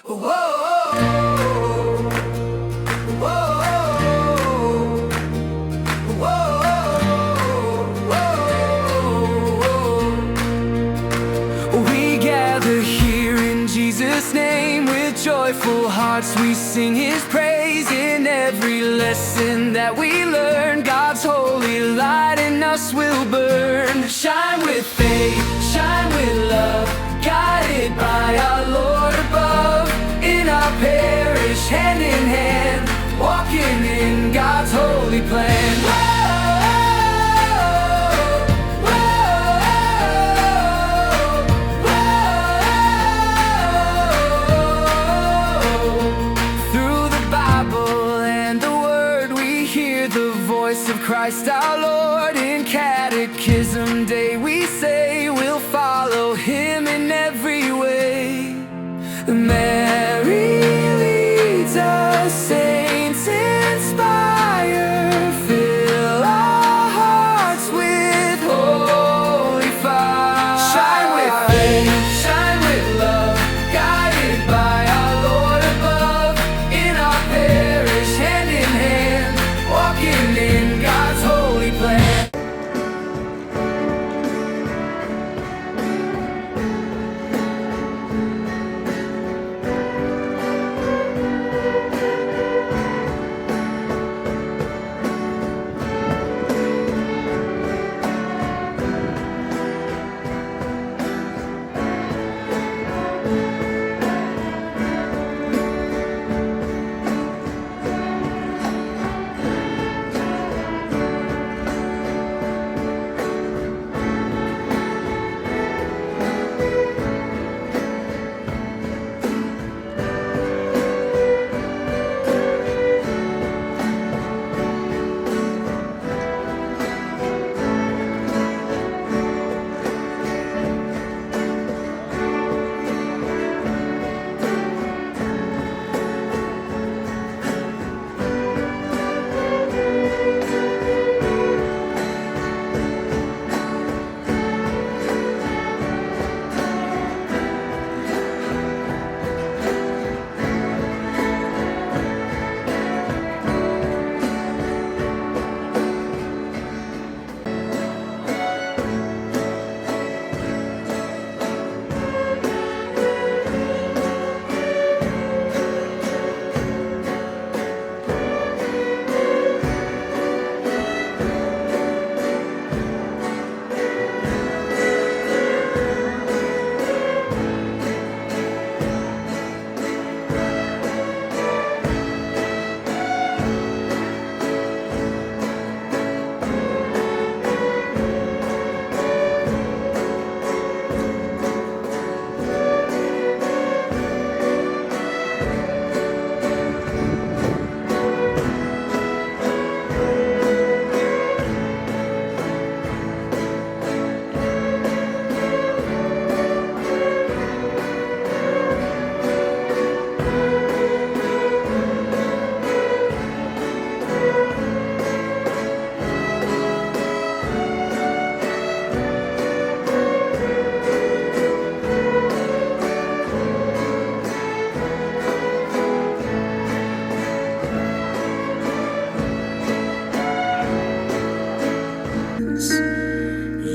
We gather here in Jesus' name with joyful hearts. We sing His praise in every lesson that we learn. God's holy light in us will burn. Shine with faith, shine with love, guided by our Lord above. In our parish, hand in hand, walking in God's holy plan. Of Christ our Lord, in Catechism Day we say we'll follow Him in every way. Mary leads us, saints inspire, fill our hearts with holy fire. Shine with faith, shine with love, guided by our Lord above. In our parish, hand in hand, walking in God's holy plan.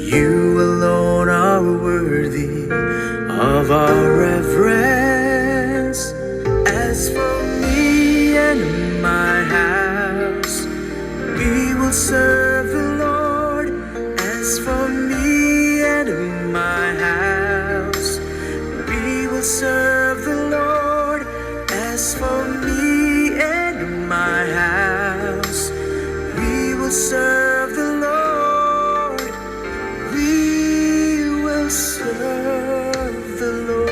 You alone are worthy of our reverence. As for me and my house, we will serve the Lord. As for me and my house, we will serve the Lord. As for me and my house, we will serve the Lord. Serve the Lord.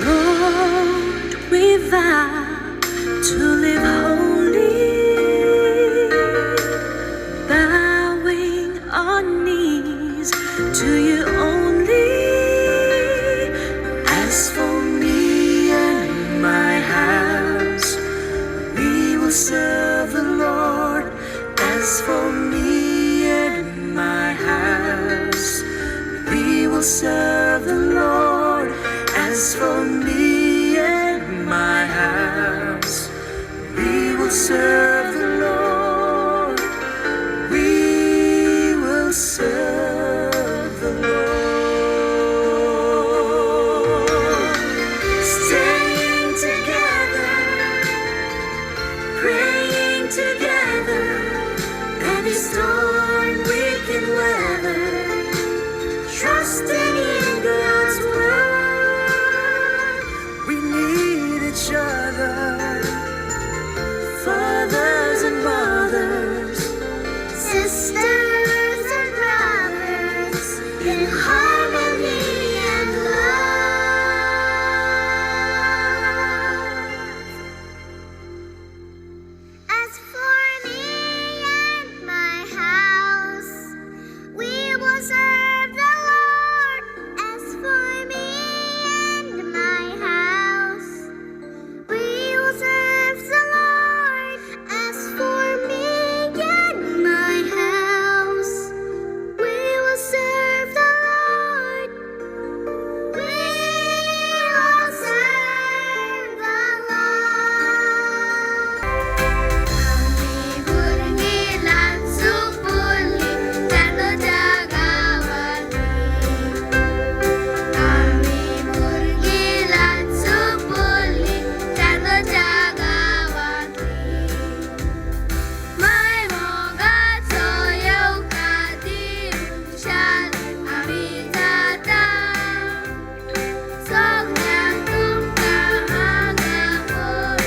Lord, we vow to live holy, bowing our knees to you only. As for me and my house, we will serve the Lord. As for me and my house, serve the Lord. As for me and my house, we will serve the Lord. We will serve the Lord. Staying together, praying together, any storm we can weather, trusting in God's word. We need each other, fathers and mothers, sisters and brothers, in harmony and love. As for me and my house, we will serve the Lord. As for me and my house, we will serve the Lord. As for me and my house, we will serve the Lord. We will serve the Lord. Kami burnilan supuli jano jagawati. Kami burnilan supuli jano jagawati. May moga soyaw kadirusyal amitata. Sognang tungkahangapon,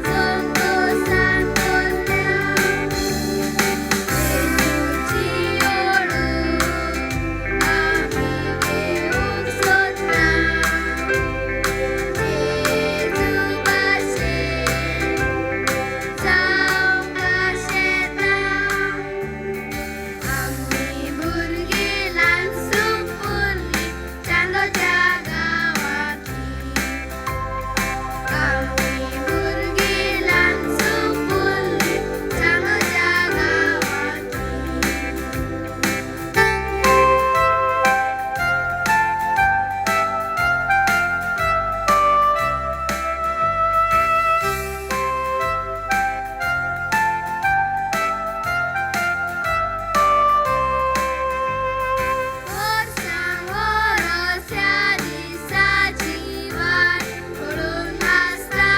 sunggusan kunyang. Yesus ciolo, aming uksot na. Yesus basir, saung kasyetang. Kami burgilan supuli jano jagawati. Kami burgilan supuli jano jagawati. Orsang orosya disajiwan turun hasta.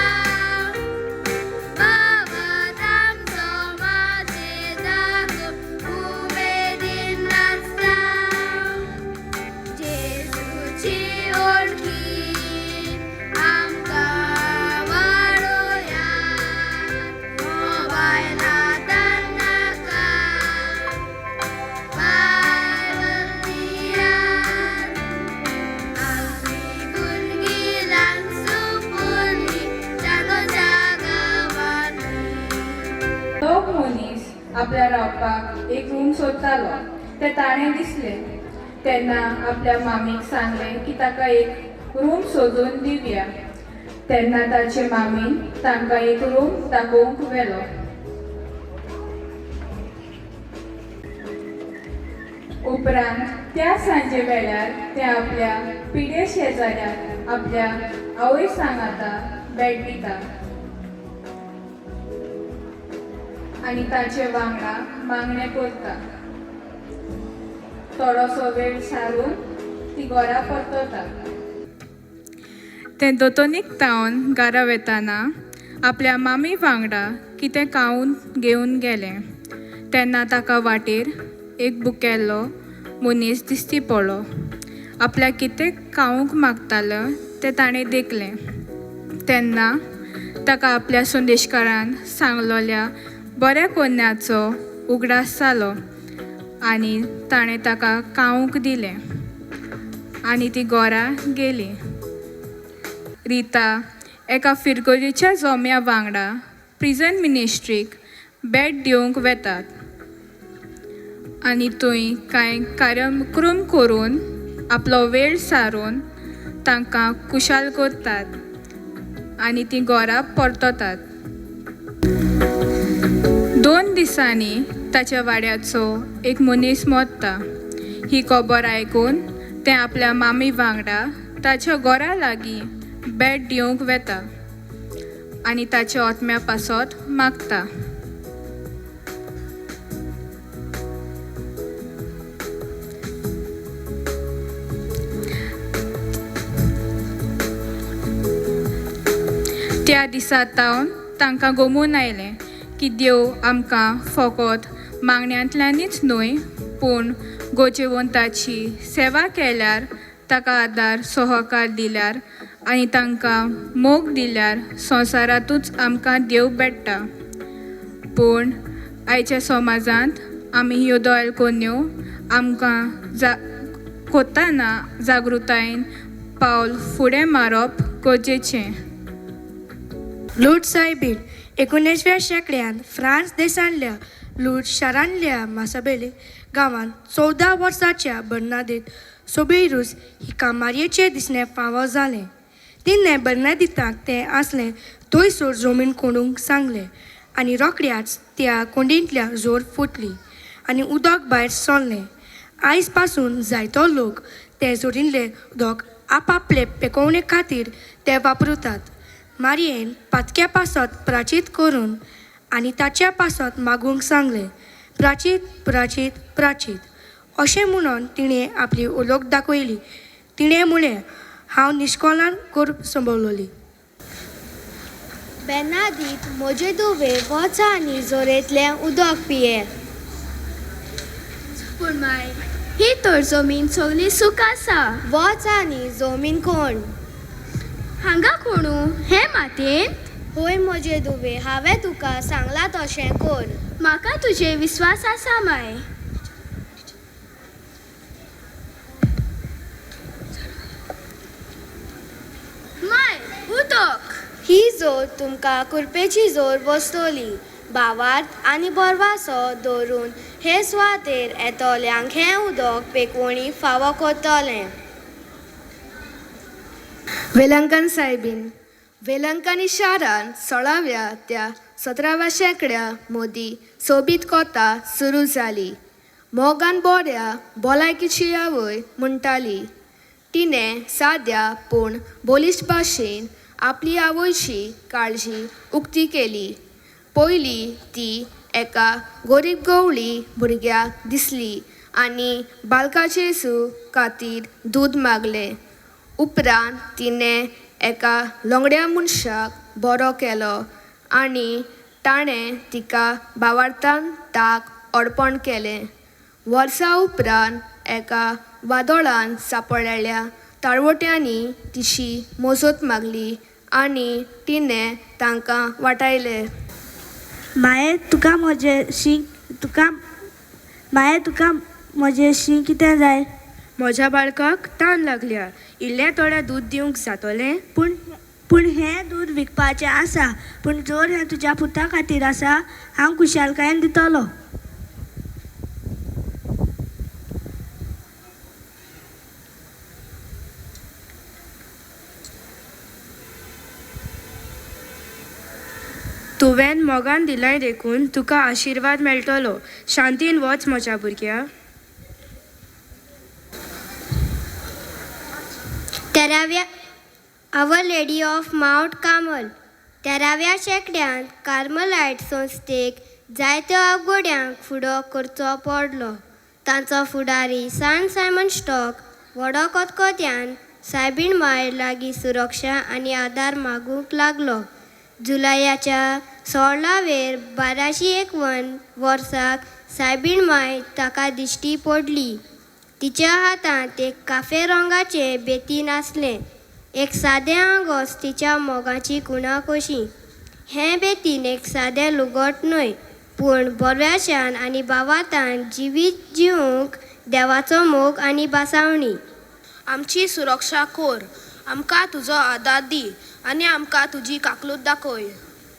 Babatam somajedaku umedin nasta. Yesus ciolkin amka waroyan. Mobile natan nakan. Burgilan supuli jano jagawati. तो मनीस आपल्या रावपाक एक room सोदतालो तें ताणें दिसलें तेन्ना आपल्या मामीक सांगलें की ताका एक रूम सोदून दिवया. तेन्ना ताचे मामीन तांकां एक रूम दाखोवंक व्हेलो. उपरांत त्या सांजे वेळार ते आपल्या पिडे शेजाऱ्याक आपल्या आवय सांगाता भेट दिता आनी ताचे वांगडा मागणें करता. थोडोसो वेळ सारून ती घरा परतता. तें दोतोनीक तावन घरा वेताना आपल्या मामी वांगडा कितें खावून घेवन गेलें तेन्ना ताका वाटेर एक बुकेल्लो मनीस दिश्टी पडलो. आपल्याक कितें खावूंक मागतालो तें ताणें देखलें. तेन्ना ताका आपल्या संदेशकारान सांगलोल्या बऱ्या कोन्याचो उगडास जालो आनी ताणें ताका खावूंक दिलें आनी ती घरा गेली. रिता एका फिरगोलीच्या जोम्या वांगडा प्रिजन मिनिस्ट्रीक भेट दिवंक वेतात आनी थंय कांय कार्यक्रम करून आपलो वेळ सारून तांकां कुशाल करतात आनी ती घरा परततात. 2 दिसांनी ताच्या वाड्याचो एक मनीस मरता. ही खबर आयकून तें आपल्या मामी वांगडा ताच्या घरा लागीं भेट दिवंक वेता आनी ताच्या ओतम्या पासत मागता. त्या दिसा तांकां गमून आयलें की देव आमकां फकत मागण्यांतल्यानच न्हय पूण गोजेवंताची सेवा केल्यार ताका आदार सहकार दिल्यार आनी तांकां मोग दिल्यार संवसारांतूच आमकां देव भेटटा. पूण आयच्या समाजांत आमी ह्यो दोळ कोन्यो आमकां कोत्ताना जागृतायेन पावल फुडें मारप गरजेचें. लूट सायबीण 19व्या शेंकड्यात फ्रांस देशांतल्या लूट शारांतल्या मासाबेले गांवांत 14 वर्सांच्या बर्नादेत सोबेरूस ही कामारयेचें दिसणें फावो जालें. तिणें बर्नादिताक तें आसलें थंयसर जमीन कोंडूंक सांगलें आनी रोखड्याच त्या कोंडींतल्या जोर फुटली आनी उदक भायर सरलें. आयज पासून जायतो लोक ते जोडींतलें उदक आपआपले पेकोवणे खातीर ते वापरतात. मारयेन पातक्या पासत प्राचीत करून आनी ताच्या पासत मागूंक सांगलें, प्राचीत प्राचीत प्राचीत अशें म्हणून तिणें आपली ओळख दाखयली. तिणें म्हणलें, हांव निश्कोलान कोर संभोवलोली. बेनादीत म्हजे दुवे वच आनी जोरेंतलें उदक पिये. पूण माय ही तर जमीन सगळी सूक आसा. वच आनी जमीन कोण? हांगा कोणू हे मातयेंत? होय म्हजे दुवे, हांवें तुका सांगलां तशें कोर. म्हाका तुजे विस्वास आसा माय. माय उदक. ही जोर तुमकां कुरपेची जोर बसतली. भावार्थ आनी बोरवासो दवरून हे सुवातेर येतोल्यांक हें उदक पेकवणी फावो करतलें. वेलंकन सायबीन वेलंकनी शारान 16व्या त्या 17व्या शेंकड्या मदीं सोबीत कोता सुरू जाली. मोगान बोऱ्या भलायकेची आवय म्हणटाली. तिणें साद्या पूण बोलिश भाशेन आपली आवयची काळजी उक्ती केली. पयलीं ती एका गरीब गवळी भुरग्याक दिसली आनी बालकाचे येसू खातीर दूद मागलें. उपरांत तिणें एका लोंगड्या मनशाक बरो केलो आनी ताणें तिका भावार्थान ताक अर्पण केलें. वर्सां उपरांत एका वादोळान सांपडलेल्या ताळवट्यांनी तिची मजत मागली आनी तिणें तांकां वाटायलें. माये तुका म्हजें शीं कितें जाय? म्हज्या बाळकाक ताण लागल्या. इल्लें थोडें दूद दिवंक जातलें? पूण हें दूद विकपाचें आसा. पूण जर हें तुज्या पुता खातीर आसा, हांव खुशालकायेन दितलो. तुवें मोगान दिलाय देखून तुका आशिर्वाद मेळटलो. शांतीन वच म्हज्या भुरग्या. आवर लेडी ऑफ माउंट कार्मल 13व्या शेंकड्यांत कार्मलायट संस्थेक जायत्यो आगोड्यांक फुडो करचो पडलो. तांचो फुडारी सान सायमन स्टॉक व्हडो कोतकोत्यान सायबीण माय लागीं सुरक्षा आनी आदार मागूंक लागलो. जुलयाच्या 16वेर 1251 वर्साक सायबीण माय ताका दिश्टी पडली. तिच्या हातांत एक काफे रंगाचें बेतीन आसलें. एक सादें आंगोस तिच्या मोगाची कुणा कशी. हें बेतीन एक सादें लुगट न्हय पूण बोरव्याशान आनी भावार्थान जिवीत जिवंक देवाचो मोग आनी बासावणी. आमची सुरक्षा कोर. आमकां तुजो आदार दी आनी आमकां तुजी काकलूत दाखय.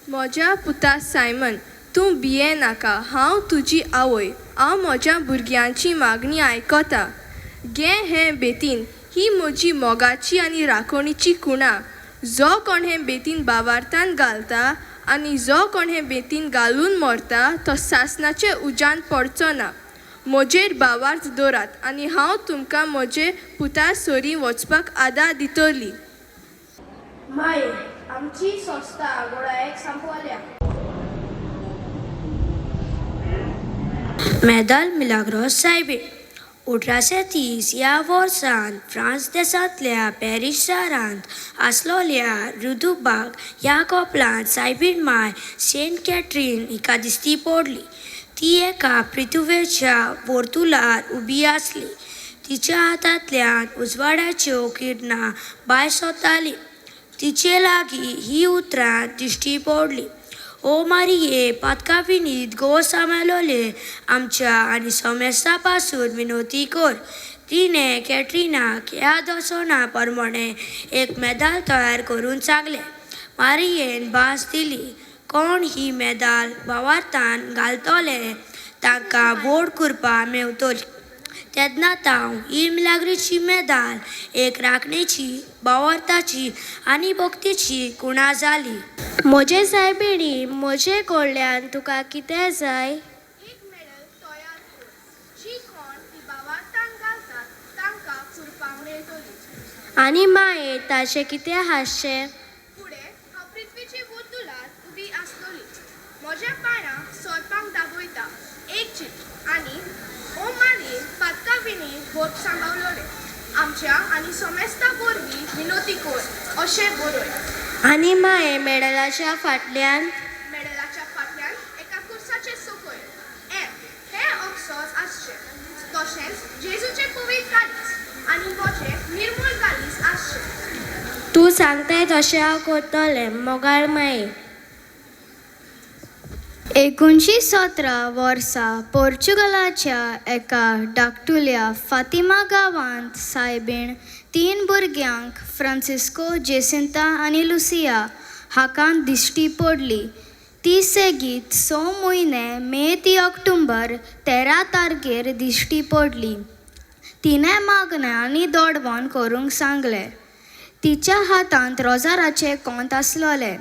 म्हज्या पुता सायमन, तूं भिये नाका. हांव तुजी आवय. हांव म्हज्या भुरग्यांची मागणी आयकतां. घे हें बेतीन. ही म्हजी मोगाची आनी राखणीची कुणा. जो कोण हें बेतीन भावार्थान घालता आनी जो कोण हें बेतीन घालून मरता तो सासणाचे उज्यान पडचो ना. म्हजेर बावार्थ दवरात आनी हांव तुमकां म्हजे पुता सोरी वचपाक आदार दितली. माये आमची सोस्ता गोळायेक संपवल्या. मेदाल मिलाग्रोस सायबीण 1830 ह्या वर्सान फ्रांस देशांतल्या पॅरीस शारांत आसलोल्या रुदुबाग ह्या कोपलांत सायबीण माय सेंट कॅथरीन हिका दिश्टी पडली. ती एका पृथ्वेच्या वर्तुळार उबी आसली. तिच्या हातांतल्यान उजवाडाच्यो किरणां भायर सरतालीं. तिचे लागीं ही उतरां दिश्टी पडली. ओ मारिये पातका विनीत घोव सांबाळलोले आमच्या आनी सोमेस्ता पासून विनोती कर. तिणें कॅटरीनाक ह्या दर्शना प्रमाणे एक मेदाल तयार करून सांगलें. मारियेन भास दिली, कोण ही मेदाल वावरतान घालतले तांकां वोट करपा मेवतली. तेन्नात हांव ही मिलाग्रीची मेदाल एक राखणेची, बावरताची आनी भक्तीची कुणा जाली. म्हजे सायबिणी, म्हजे कडल्यान तुका कितें जाय? एक मेडल तयार कर जी कोण ती बावार्थान घालतात तांकां करपाक मेळटली. आनी माये ताचें कितें हासचें? फुडें हांव पृथ्वीचे वर्तुळांत उबी आसतली. म्हज्या पांयां सोरपाक दाबयता एक चित्र आनी ओ मारिये पातका विनी भोट सांबाळलोले आमच्या आनी सोमेस्ता वरवीं विनोती कर अशें बरय. आनी माये मेडलाच्या फाटल्यान? मेडलाच्या फाटल्यान एका कुर्साचे सकयल हे अक्षर आसचे. तशेंच जेजूचे पवित्र कालीस आनी म्हजे निर्मळ कालीस आसचे. तूं सांगताय तशें हांव करतलें मोगाळ माये. 1917 वर्सा पोर्चुगलाच्या एका धाकटुल्या फातिमा गांवांत सायबीण 3 भुरग्यांक फ्रांसिस्को, जेसिंता आनी लुसिया हाकान दिश्टी पडली. ती सेगीत 6 म्हयने मे ती ऑक्टोबर 13 तारखेर दिश्टी पडली. तिणें मागणें आनी दोडवण करूंक सांगलें. तिच्या हातांत रोजाराचें कोंत आसलोलें.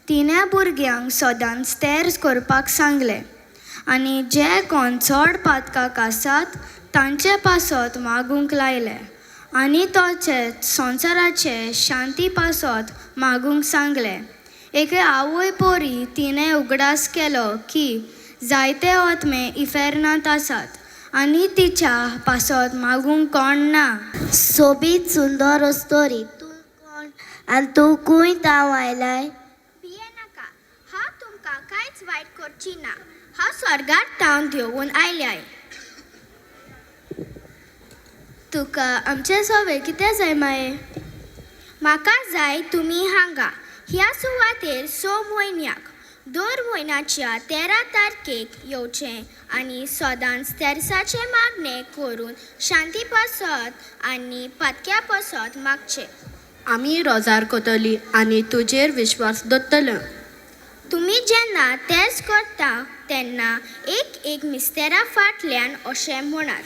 तिणें भुरग्यांक सदांच तेर करपाक सांगलें आनी जे कोण चड पातकाक आसात तांचे पासत मागूंक लायले आनी तोचेच संवसाराचे शांती पासत मागूंक सांगलें. एके आवय पोरी तिणें उगडास केलो की जायते आत्मे इफेरनांत आसात आनी तिच्या पासत मागूंक कोण ना. सोबीत सुंदर अस्तोरी, तूं कोण आनी तूं खूंय तांव आयलाय? हांव तुमकां कांयच वायट करची ना. हांव स्वर्गांत तावन घेवन आयल्याय. तुका आमचे सवे कितें जाय माये? म्हाका जाय तुमी हांगा ह्या सुवातेर 6 म्हयन्याक दर म्हयन्याच्या 13 तारखेक येवचें आनी सदांच तेरसाचें मागणें करून शांती पासत आनी पातक्या पासत मागचें. आमी रोजार करतली आनी तुजेर विश्वास दवरतलो. तुमी जेन्ना तेर्स करता तेन्ना एक मिस्तेरा फाटल्यान अशें म्हणात,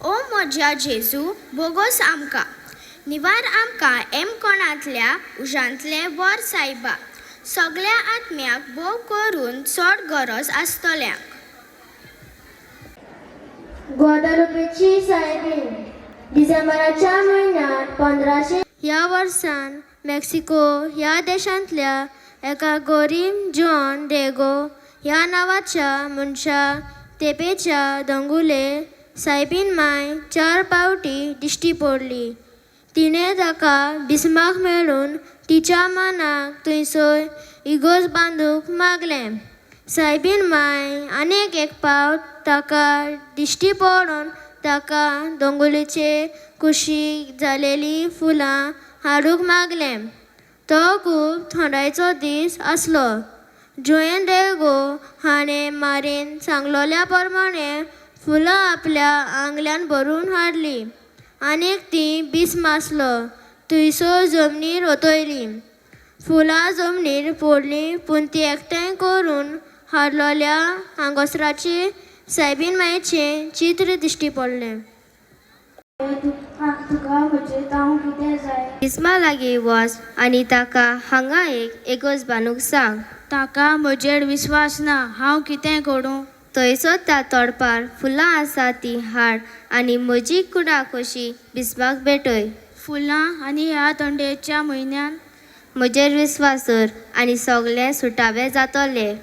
ओ म्हज्या जेजू भोगोस आमकां, निवार आमकां कोणांतल्या उजांतले वर सायबा, सगळ्या आत्म्याक भोव करून चड गरज आसतल्यांक. ग्वादालुपेची सायबीण डिसेंबराच्या म्हयन्यांत 1500 ह्या वर्सान मेक्सिको ह्या देशांतल्या एका गोरीब जॉन डेगो ह्या नांवाच्या मनशाक तेपेच्या दोंगुले सायबीण माय 4 फावटी दिश्टी पडली. तिणें ताका बिस्माक मेळून तिच्या मानाक थंयसर इगोज बांदूंक मागलें. सायबीण माय आनीक एक फावट ताका दिश्टी पडून ताका दोंगुलेचेर कुशीक जालेली फुलां हाडूंक मागलें. तो खूब थंडायचो दीस आसलो. जुएन डेगो हाणें मारीन सांगलोल्या प्रमाणे फुलां आपल्या आंगल्यान भरून हाडली आनीक ती बिस्मासलो थंयसर जमनीर ओतयली. फुलां जमनीर पडलीं पूण ती एकठांय करून हाडलोल्या आंगोसराचेर सायबीण मायेचें चित्र दिश्टी पडलें. तुका म्हजें तांव कितें जाय? बिस्मा लागीं वच आनी ताका हांगा एक एगोज बांदूंक सांग. ताका म्हजेर विश्वास ना, हांव कितें करूं? थंयसर त्या तोडपार फुलां आसा ती हाड आनी म्हजी कुडा कशी भिसपाक भेटय. फुलां आनी ह्या थंडेच्या म्हयन्यान म्हजेर विस्वास कर आनी सगळें सुटावें जातलें.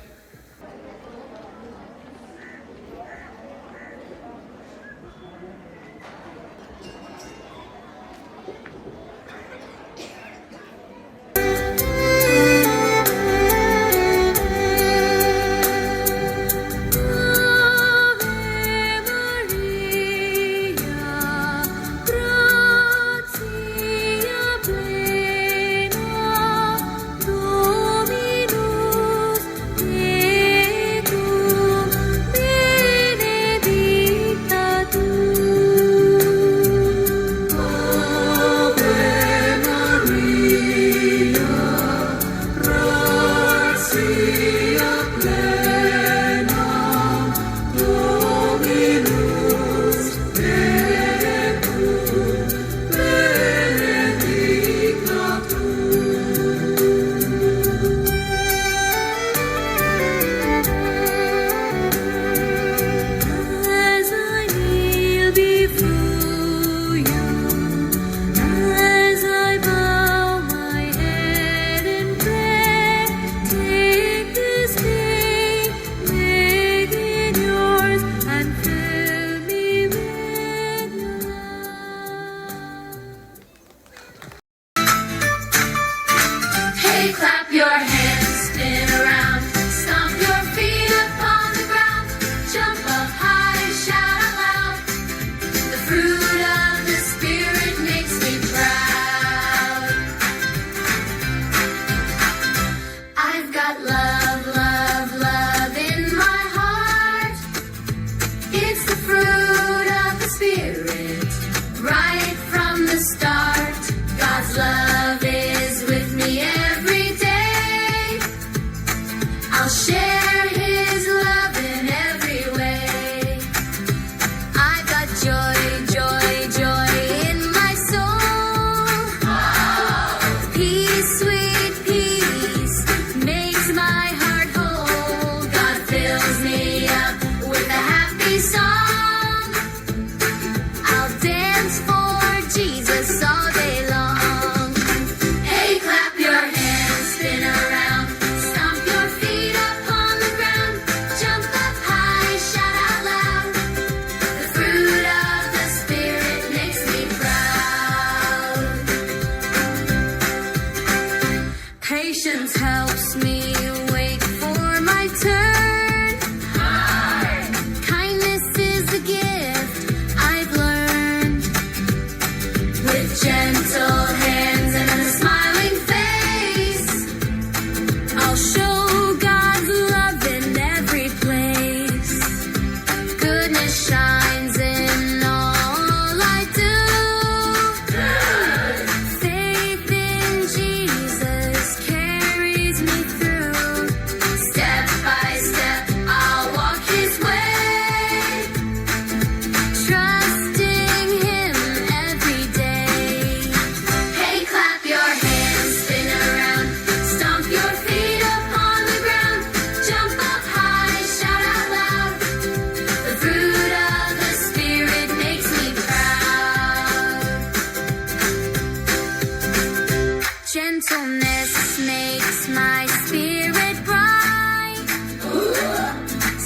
Gentleness makes my spirit bright.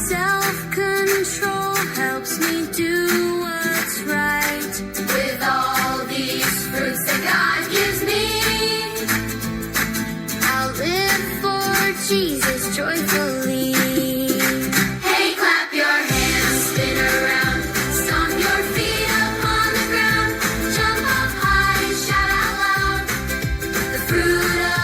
Self-control helps me do what's right. With all these fruits that God gives me, I'll live for Jesus joyfully. Hey, clap your hands, spin around, stomp your feet up on the ground, jump up high, shout out loud. The fruit of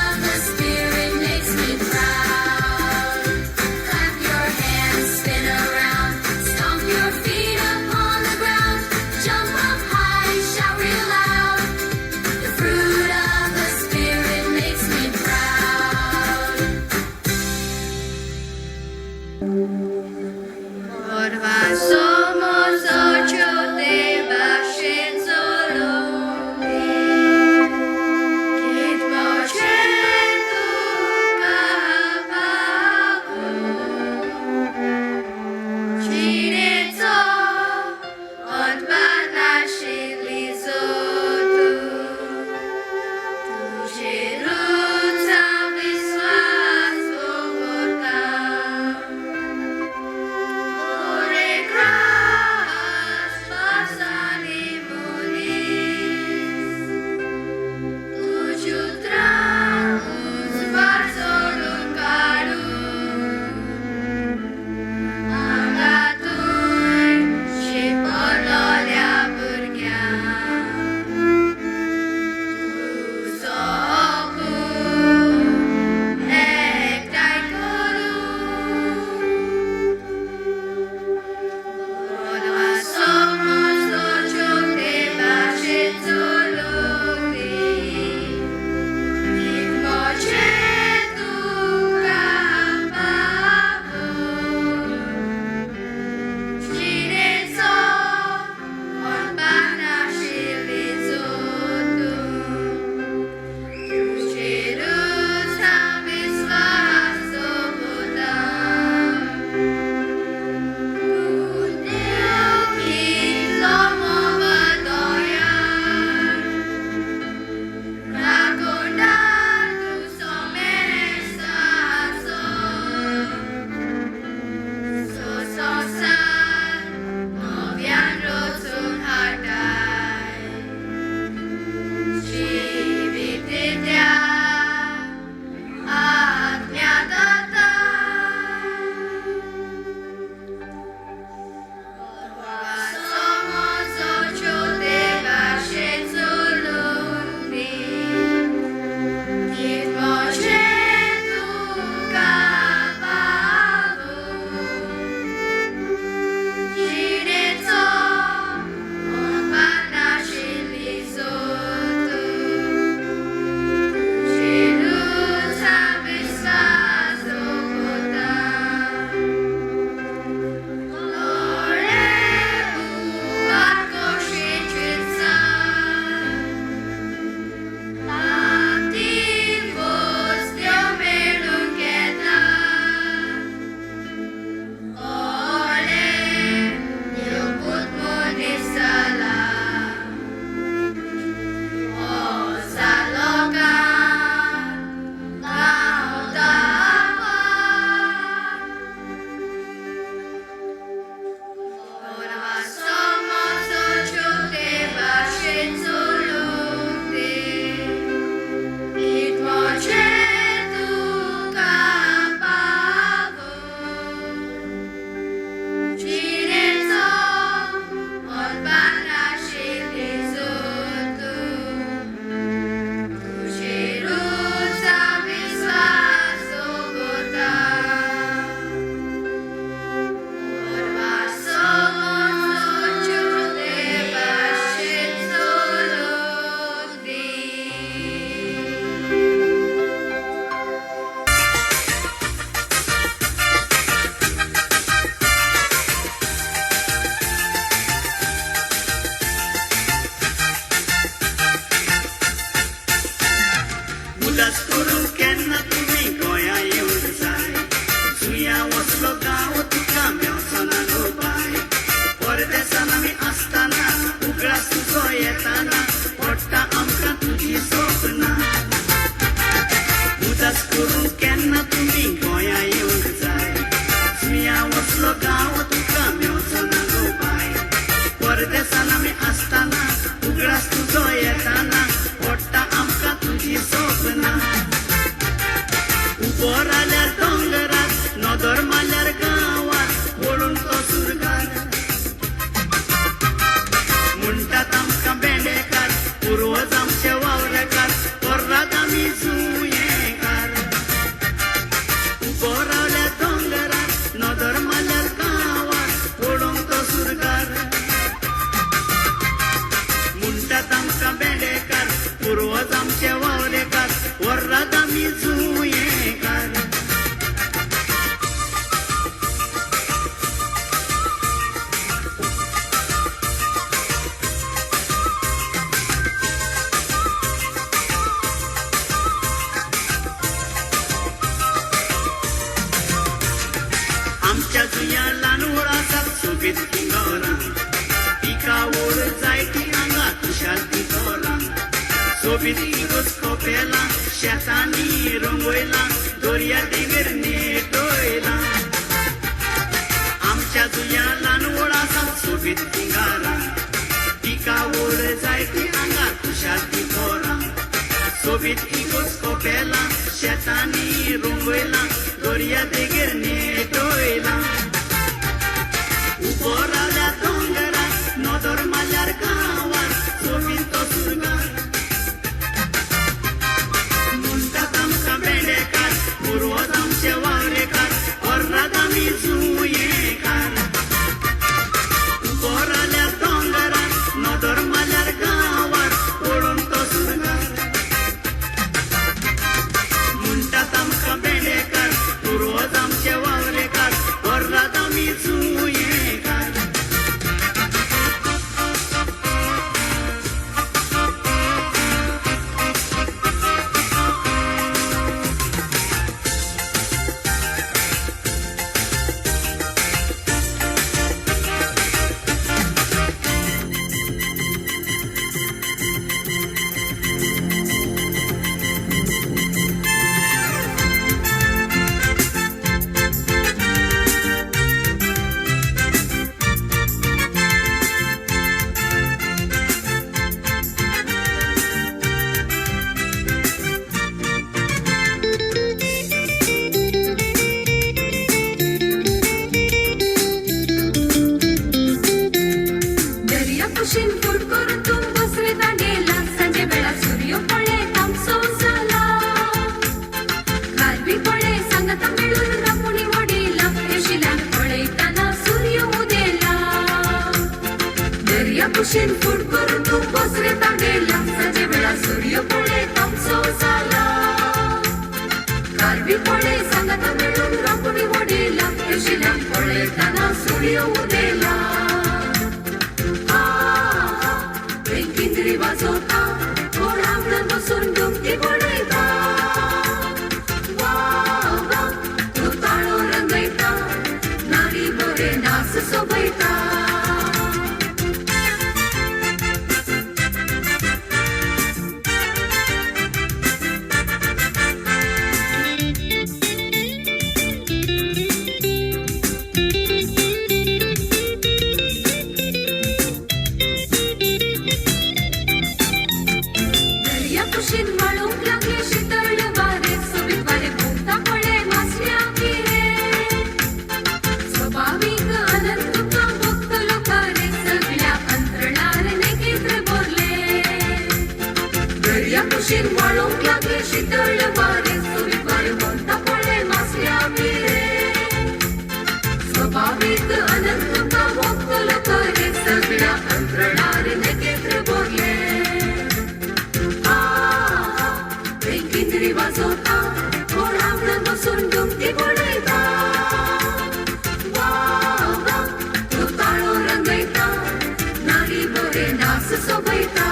उदास करून केन्ना तुमी गोंया येवंक जाय जुंया वचलो गांव तुका मेवचोना गो bye परदेसान आमी आसतना उगडास तुजो येताना पडटा आमकां तुजी सपना उदास करून केन्ना तुमी गोंया येवंक जाय जुंया वचलो गांव तुका मेवचोना गो बाय परदेसान आमी आसतना उगडास तुजो येताना पडटा आमकां तुजी सपना उबो राल्यार दोंगरार नदर मारल्यार गांवांत पळोवन तो सुरगार म्हणटात आमकां बेंडेकार पुर्वज आमचे वावरेकार पर्रात आमी जुंयेकार उबो रावल्यार दोंगरार नदर मारल्यार गांवांत पळोवन तो सुरगार म्हणटात आमकां बेंडेकार पुर्वज आमचे वावरेकार वर्रात आमी जुंयेकार आमच्या जुंया ल्हान व्हड आसात सोबीत किंगोरां पिका व्हड जायती हांगा तुशालती तोरां सोबीत इगोज कोपेलां शेतांनी रंगयलां दर्या देगेर नेटयलां आमच्या जुंया ल्हान व्हड आसात सोबीत किंगारां पिका व्हड जायती हांगा तुशालती तोरां सोबीत इगोज कोपेलां शेतांनी रंगयलां दर्या देगेर नेटयलां उबो रावल्यार दोंगरार नदर मारल्यार गांवांत सोबीत तो सुरगार म्हणटात आमकां बेंडेकार पुर्वज आमचे वावरेकार पर्रात आमी जुंयेकार उबो रावल्यार दोंगरार नदर मारल्यार गांवांत पळोवन तो सुरगार म्हणटात आमकां बेंडेकार पुर्वज आमचे वावरेकार पर्रात आमी जुंयेकार दर्या कुशीन फूट करून तू बसरे दांडेला संजे बेळा सूर्य पळे तामसो जाला गारबी पळे सांगता मिळून रापुणी वडीला येशिल्यान पळयताना सूर्य उदेला दर्या कुशीन फूट करून तू बसरे दांडेला संजे बेळा सूर्य पळे तामसो जाला गारबी पळे सांगता मिळून रापुणी वडीला येशिल्यान पळयताना सूर्य उदेला बेंकिंद्री वाजवता कोण आंगणात बसून डुमकी पडयता वा वा तो ताळो रंगयता नारी बरे नाच सोबयता दर्या कुशीन वाळूंक लागले शीतळ वारे सोबीत वारे भोवता पळे मासल्या किरे स्वाभाविक आनंद तुका भोगतलो खरे सगळ्या अंतरणार नेकेत्र भरले दर्या कुशीन वाळूंक लागले शीतळ वारे सोबीत वारे भोवता पळे मासल्या किरे स्वाभाविक आनंद तुका भोगतलो खरे सगळ्या अंतरणार नेकेत्र भरले बेंकिंद्री वाजवता कोण आंगणात बसून डुमकी पडयता वा वा तो ताळो रंगयता नारी बरे नाच सोबयता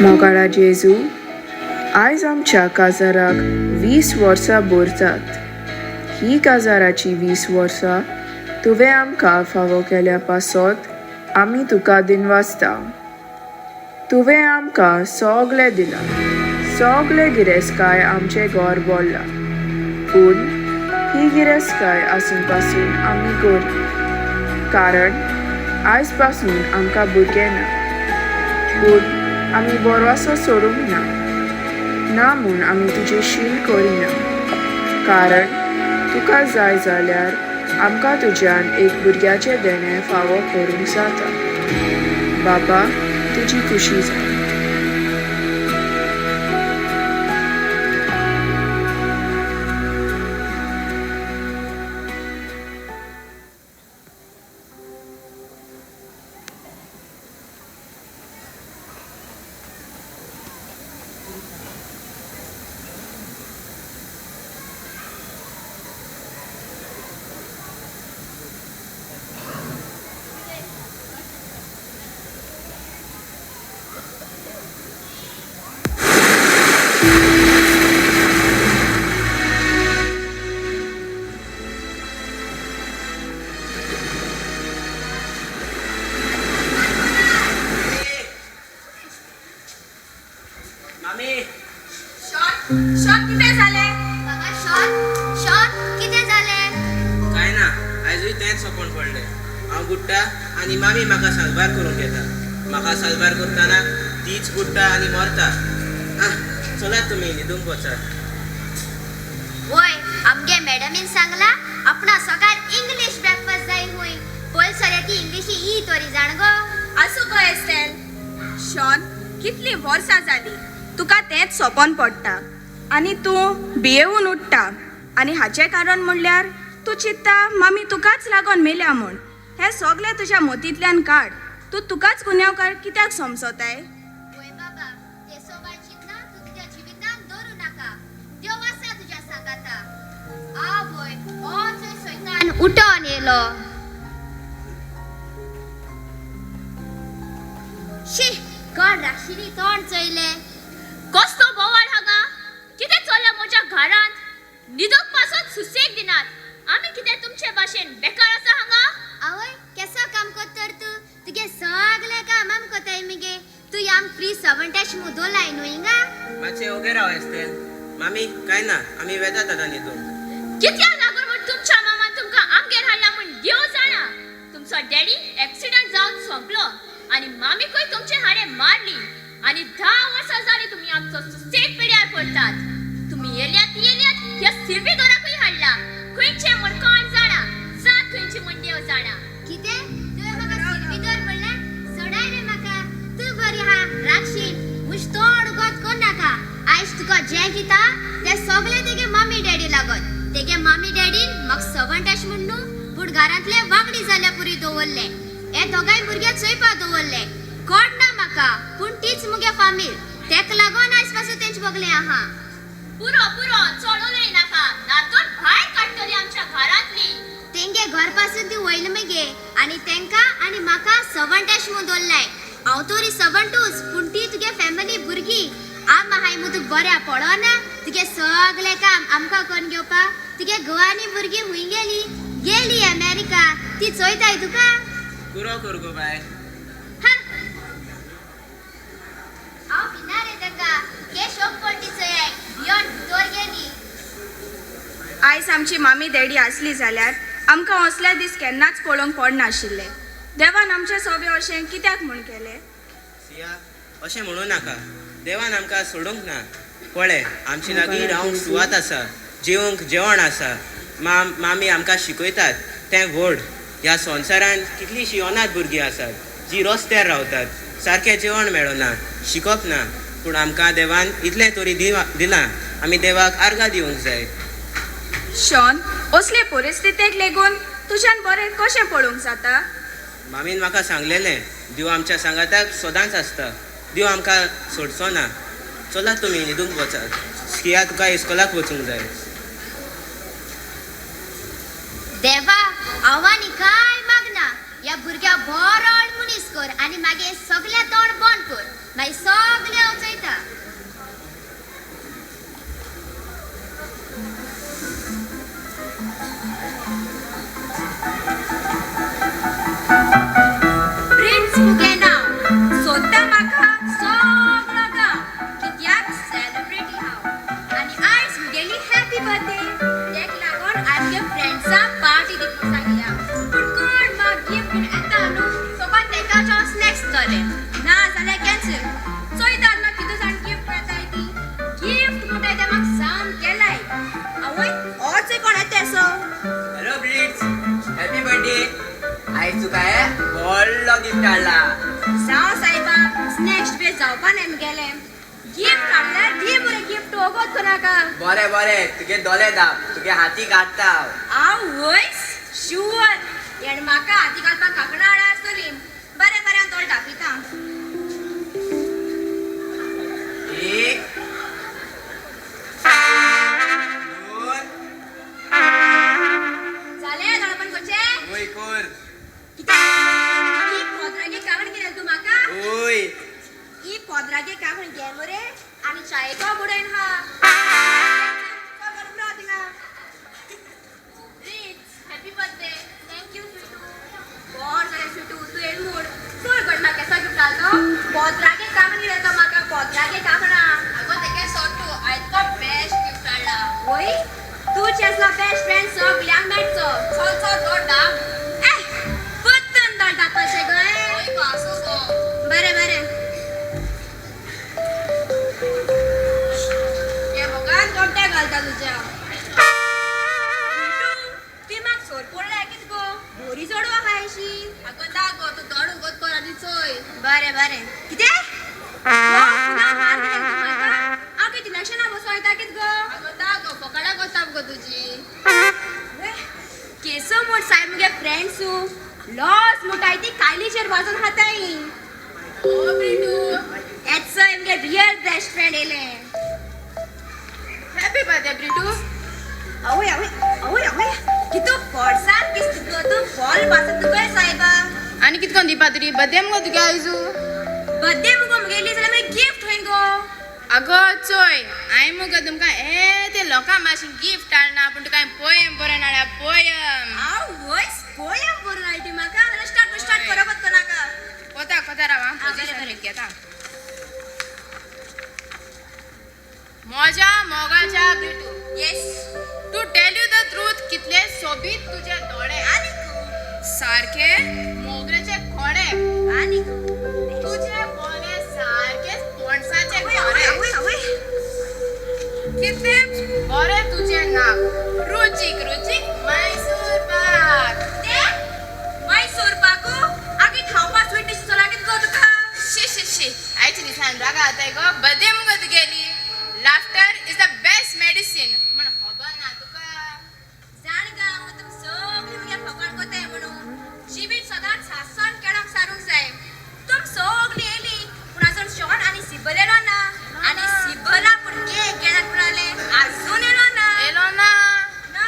मोगाळा जेजू, आयज आमच्या काजाराक 20 वर्सां भरतात. ही काजाराची 20 वर्सां तुवें आमकां फावो केल्या पासत आमी तुका दिनवासता. तुवें आमकां सगळें दिलां, सगळें गिरेस्तकाय आमचें घर बोडलां. पूण ही गिरेस्तकाय आसून पासून आमी गोरी, कारण आयज पासून आमकां भुरगें ना. पूण आमी बोरवासो सोडूंक ना म्हूण आमी तुजें शील करिना. कारण तुका जाय जाल्यार आमकां तुज्यान एक भुरग्याचें देणें फावो करूंक जाता. बाबा, तुजी खुशी जाय. शॉन कितें जालें? शॉन कितें जालें? काय ना, आयजूय तेंच सोपोन पडलें. हांव बुडटा आनी मामी म्हाका सालबार करूंक येता. म्हाका सालबार करतना तीच बुडटा आनी मरता. चलात तुमी न्हिदूंक वचात. वय, आमगे मॅडमीन सांगला आपणा सकाळ इंग्लीश ब्रेकफास्ट जाय हुंय. पयल सरे ती इंग्लिशी ई तोरी जाण गो. आसूं गो एस्टेल. शॉन, कितलीं वर्सां जालीं तुका तेंच सोपोन पडटा आनी तूं भियेवून उठटा. आनी हाचें कारण म्हणल्यार तूं चिंत्ता मामी तुकाच लागून मेल्या म्हूण. हें सगळें तुज्या मतींतल्यान काड. तूं तुकाच गुन्यांवकार कित्याक समजताय? वय बाबा, ते सगळें चिंतना तूं तुज्या जिवितान दवरूं नाका. देव आसा तुज्या सांगाता. वय, हो चोय सैतान उठोन येयलो. शी, कोण राशिनी तोंड चोयले. कसलो बोवाळ हांगा? कितें चल्ला म्हज्या घरांत? न्हिदूंक पासत सुसेग दिनात. आमी कितें तुमचे भाशेन बेकार आसा हांगा? आवय, केसो काम कोत्तर तूं? तुगे सगळे काम आम कोताय मगे. तू आम फ्री सर्वंटेश मुदोलाय न्हू हिंगा. मातशें ओगे राव एस्तेल. मामी, काय ना, आमी वेतात आतां न्हिदूंक. कित्याक लागून म्हूण तुमच्या मामान तुमकां आमगेर हाडला म्हूण देव जाणा. तुमचो डॅडी एक्सिडंट जावन सोंपलो आनी मामीकूय तुमचे हाडे मारली. आनी 10 वर्सां जाली तुमी आमचो सुसेग पिड्यार पडटात. तुमी येल्यात ह्या सिल्वीदोराकूय हाडला. खंयचे म्हूण कोण जाणा. जात खंयची म्हूण देव जाणा. कितें? तुवें म्हाका सिल्वीदोर म्हणलें? सोडाय रे म्हाका. तूं बरी हा, रागशीन. मुश तोंड उगत कोण नाका. आयज तुका जें दिता तें सगळें तेगे मम्मी डॅडी लागत. तेगे मम्मी डॅडीन म्हाका सर्वंटेश म्हूण न्हू, पूण घरांतले वांगडी जाल्या पुरी दवरले. हे दोगांय भुरगे चोयपा दवरले. कोण ना म्हाका, पूण तीच मुगे फामील. तेका लागून आयज पासून तेंच बगलें आहा. पुरो चड उलय नाका. नातून भायर काडटली आमच्या घरांतली. तेंगे घर पासून ती वयले मगे आनी तेंका आनी म्हाका सर्वंटेश म्हूण दवरलाय. हांव तोरी सर्वंटूच, पूण ती तुगे फॅमिली भुरगी. आम हाय मुगो तुका बऱ्या पडना. तुगे सगळें काम आमकां करून घेवपा. तुगे घोवानी भुरगीं खूंय गेली अमेरिका. ती चोयताय तुका. पुरो कर गो बाय. हांव भिना रे तेका. के शोक पडटी चोयाय बियोंड भितर गेली. आयज आमची मामी डॅडी आसली जाल्यार आमकां असले दीस केन्नाच पळोवंक पडनाशिल्ले. देवान आमचें सगळें अशें कित्याक म्हूण केलें? सिया, अशें म्हणूं नाका. देवान आमकां सोडूंक ना. पळय, आमची लागीं रावंक सुवात आसा, जेवंक जेवण आसा. मामी आमकां शिकयतात तें व्हड. ह्या संवसारान कितलींशीं अनाथ भुरगीं आसात जीं रस्त्यार रावतात. सारकें जेवण मेळना, शिकप ना. पूण आमकां देवान इतलें तरी दिलां. आमी देवाक आर्गां दिवंक जाय. शॉन, असले परिस्थितीक लेगून तुज्यान बरें कशें पळोवंक जाता? मामीन म्हाका सांगलेलें, देव आमच्या सांगाताक सदांच आसता. देव आमकां सोडचो ना. चलात तुमी न्हिदूंक वचात. सिया, तुका इस्कोलाक वचूंक जाय. देवा, आव्हानी काय मागना. या भुरग्या बरो मनीस कर आनी मागीर सगळें तोंड बंद कर. मागीर सगळें कोण येते so hello Brits happy birthday आयज तुका व्हडलो गिफ्ट हाडला जाव सायबा नेक्स्ट वे जावपा नाही गेले गिफ्ट हाडल्यार दी बरे गिफ्ट ओगोत कोणाका बरें बरें तुगे दोले दाब तुगे हाती काडटा हांव वयस शुअर येण म्हाका हाती घालपाक कांकणां हाडा आसतली बरें बरें हांव तोल दाखयता एक दोन जालें दळपण करचें ओय कोर ही पोदरागे कावण केलें तूं म्हाका ओय ही पोदरागे कावण घे मरे आनी चायेको बुडयन हा हॅपी बर्थडे थँक्यू बॉर जालें सुटू तूं येण मूड चड गड म्हाका केसो गिफ्ट घालतो पोदरागे कावण दिलें तो म्हाका पोदरागे कावणा आगो तेगे सोटू आयज तो बेस्ट गिफ्ट हाडला वय तूच असला बेस्ट फ्रेंड सगळ्यांक मेळचो चल चल दोड दाब पत्तन दोड दाखपाचें गो आसो गो बरें बरें हे भोगान कोमटे घालता तुज्या ती म्हाका सोर पडल्या कित गो बोरी जोडवा खायशी आगो दागो तूं दोड उगत कर आनी चोय बरें बरें कितें हांव कितें इलेक्शना बसयता कित गो आगो दागो फकाडा कोताब गो तुजी केसो मोट सायब मुगे फ्रेंड्सू लॉस मुटाय ती कायलीचेर वाजून खाताय ओ ब्रिटू एट्स मुगे रियल बेस्ट फ्रेंड येले हॅपी बर्थडे ब्रिटू आवय आवय आवय आवय कितू फोर्सान किस गो तू बॉल पासत तुका सायबा आनी कितकोन दिवपा तरी बर्थडे मुगो तुगे आयजू बर्थडे मुगो मुगेली जाल्यार मागीर गिफ्ट होईन गो आगो चोय हांवें मुगो तुमकां ते लोकां भाशेन गिफ्ट हाडना पूण तुका पोयम बरोवन हाडा पोयम हांव वयस पोयम बरोवन हाडटी म्हाका जाल्यार स्टार्ट करपत कोनाका कोता कोता राव हांव बरें, पोजिशन बरें. घेता म्हज्या मोगाच्या Brito yes to tell you the truth कितले सोबीत तुजे दोळे आनी सारखे मोगरेचे खोडे आनी तुझे बोले सारखे पणसाचे आवय खोडे आवय आवय कितले बरे तुझे नाक रुचीक रुचीक मैसूर पाक ते मैसूर पाकू आगे खावपा स्वीट डिश लागीत गो तुका शी शी शी आयच्या दिसान रागा आताय गो बदे मुगो तुगेली laughter is the best medicine म्हण खबर ना तुका जाण गा हांव तुम सगळी मुगे फकाण कोताय म्हणून जिबीत सदांच हांसन केळाक सारूंक जाय तुम सगळी येयली पूण आजून शॉन आनी सिबल येलो ना आनी सिबला पूण केक घेणार म्हणाले आजून येलो ना येलो ना ना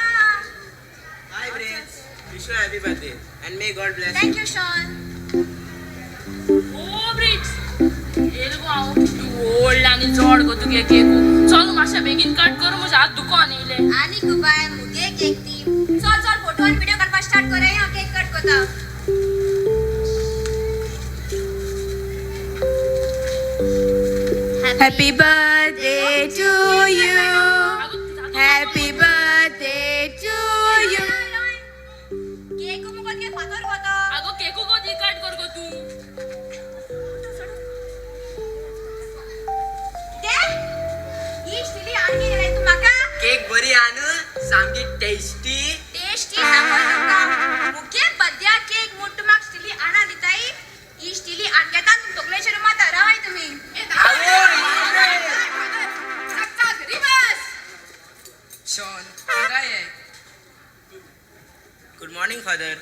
hi Brits wish you happy birthday and may God bless thank you Shaun ओ ब्रिट्स येलगो हांव तूं व्हडलें आनी चड गो तुगे केक चल मातशें बेगीन कट कर म्हजे हात दुखोन येयले आनी कुबाय मुगे केक ती चल चल फोटो आनी व्हिडिओ करपाक स्टार्ट करूया हांव केक कट कोता Happy birthday to you. Happy birthday to you. Cake मुगो के फातर कोता आगो केकू गो दी कट कर गो तूं दे ही स्टिली आणखी गेले तू म्हाका केक बरी आनु सामकी टेस्टी टेस्टी सांगोय तुमका मुगे बर्थडे केक मोठ म्हाक स्टिली आणा दिताय ही स्टिली आणगेता तुम तोकलेच्या रुमात रावाय तुम्ही शॉन काय आहे good morning father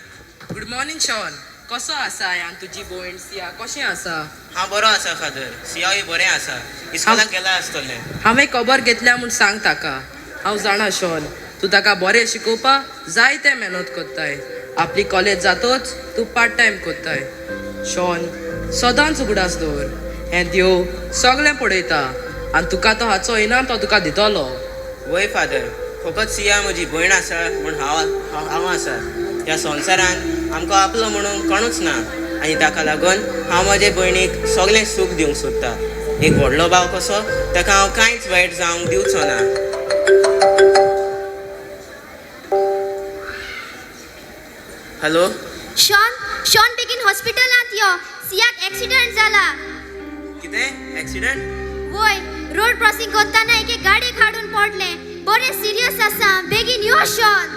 good morning Shaun कसो आसा आनी तुजी भयण सिया कशें आसा हांव बरो आसा फादर सियाय बरें आसा इस्कॉलाक गेला आसतलें हांवें खबर घेतल्या म्हूण सांग ताका हांव जाणा शॉन तूं ताका बरें शिकोवपा जायते मेहनत कोत्ताय आपली कॉलेज जातोच तूं पार्ट टायम कोत्ताय शॉन सदांच उगडास दवर हें देव सगळें पळयता आनी तुका तो हाचो इनाम तो तुका दितलो वय फादर फकत सिया म्हजी भयण आसा म्हूण हांव आसा ह्या संवसारान आमकां आपलो म्हणून कोणूच ना आनी ताका लागून हांव म्हजे भयणीक सगळें सूख दिवंक सोदता एक व्हडलो भाव कसो ताका हांव कांयच वायट जावंक दिवचो ना हॅलो शॉन बेगीन हॉस्पिटलांत यो सियाक ऍक्सिडेंट जाला कितें ऍक्सिडेंट वय रोड क्रॉसिंग करताना एके गाडयेक हाडून पडले बरें सिरियस आसा बेगीन यो शॉन.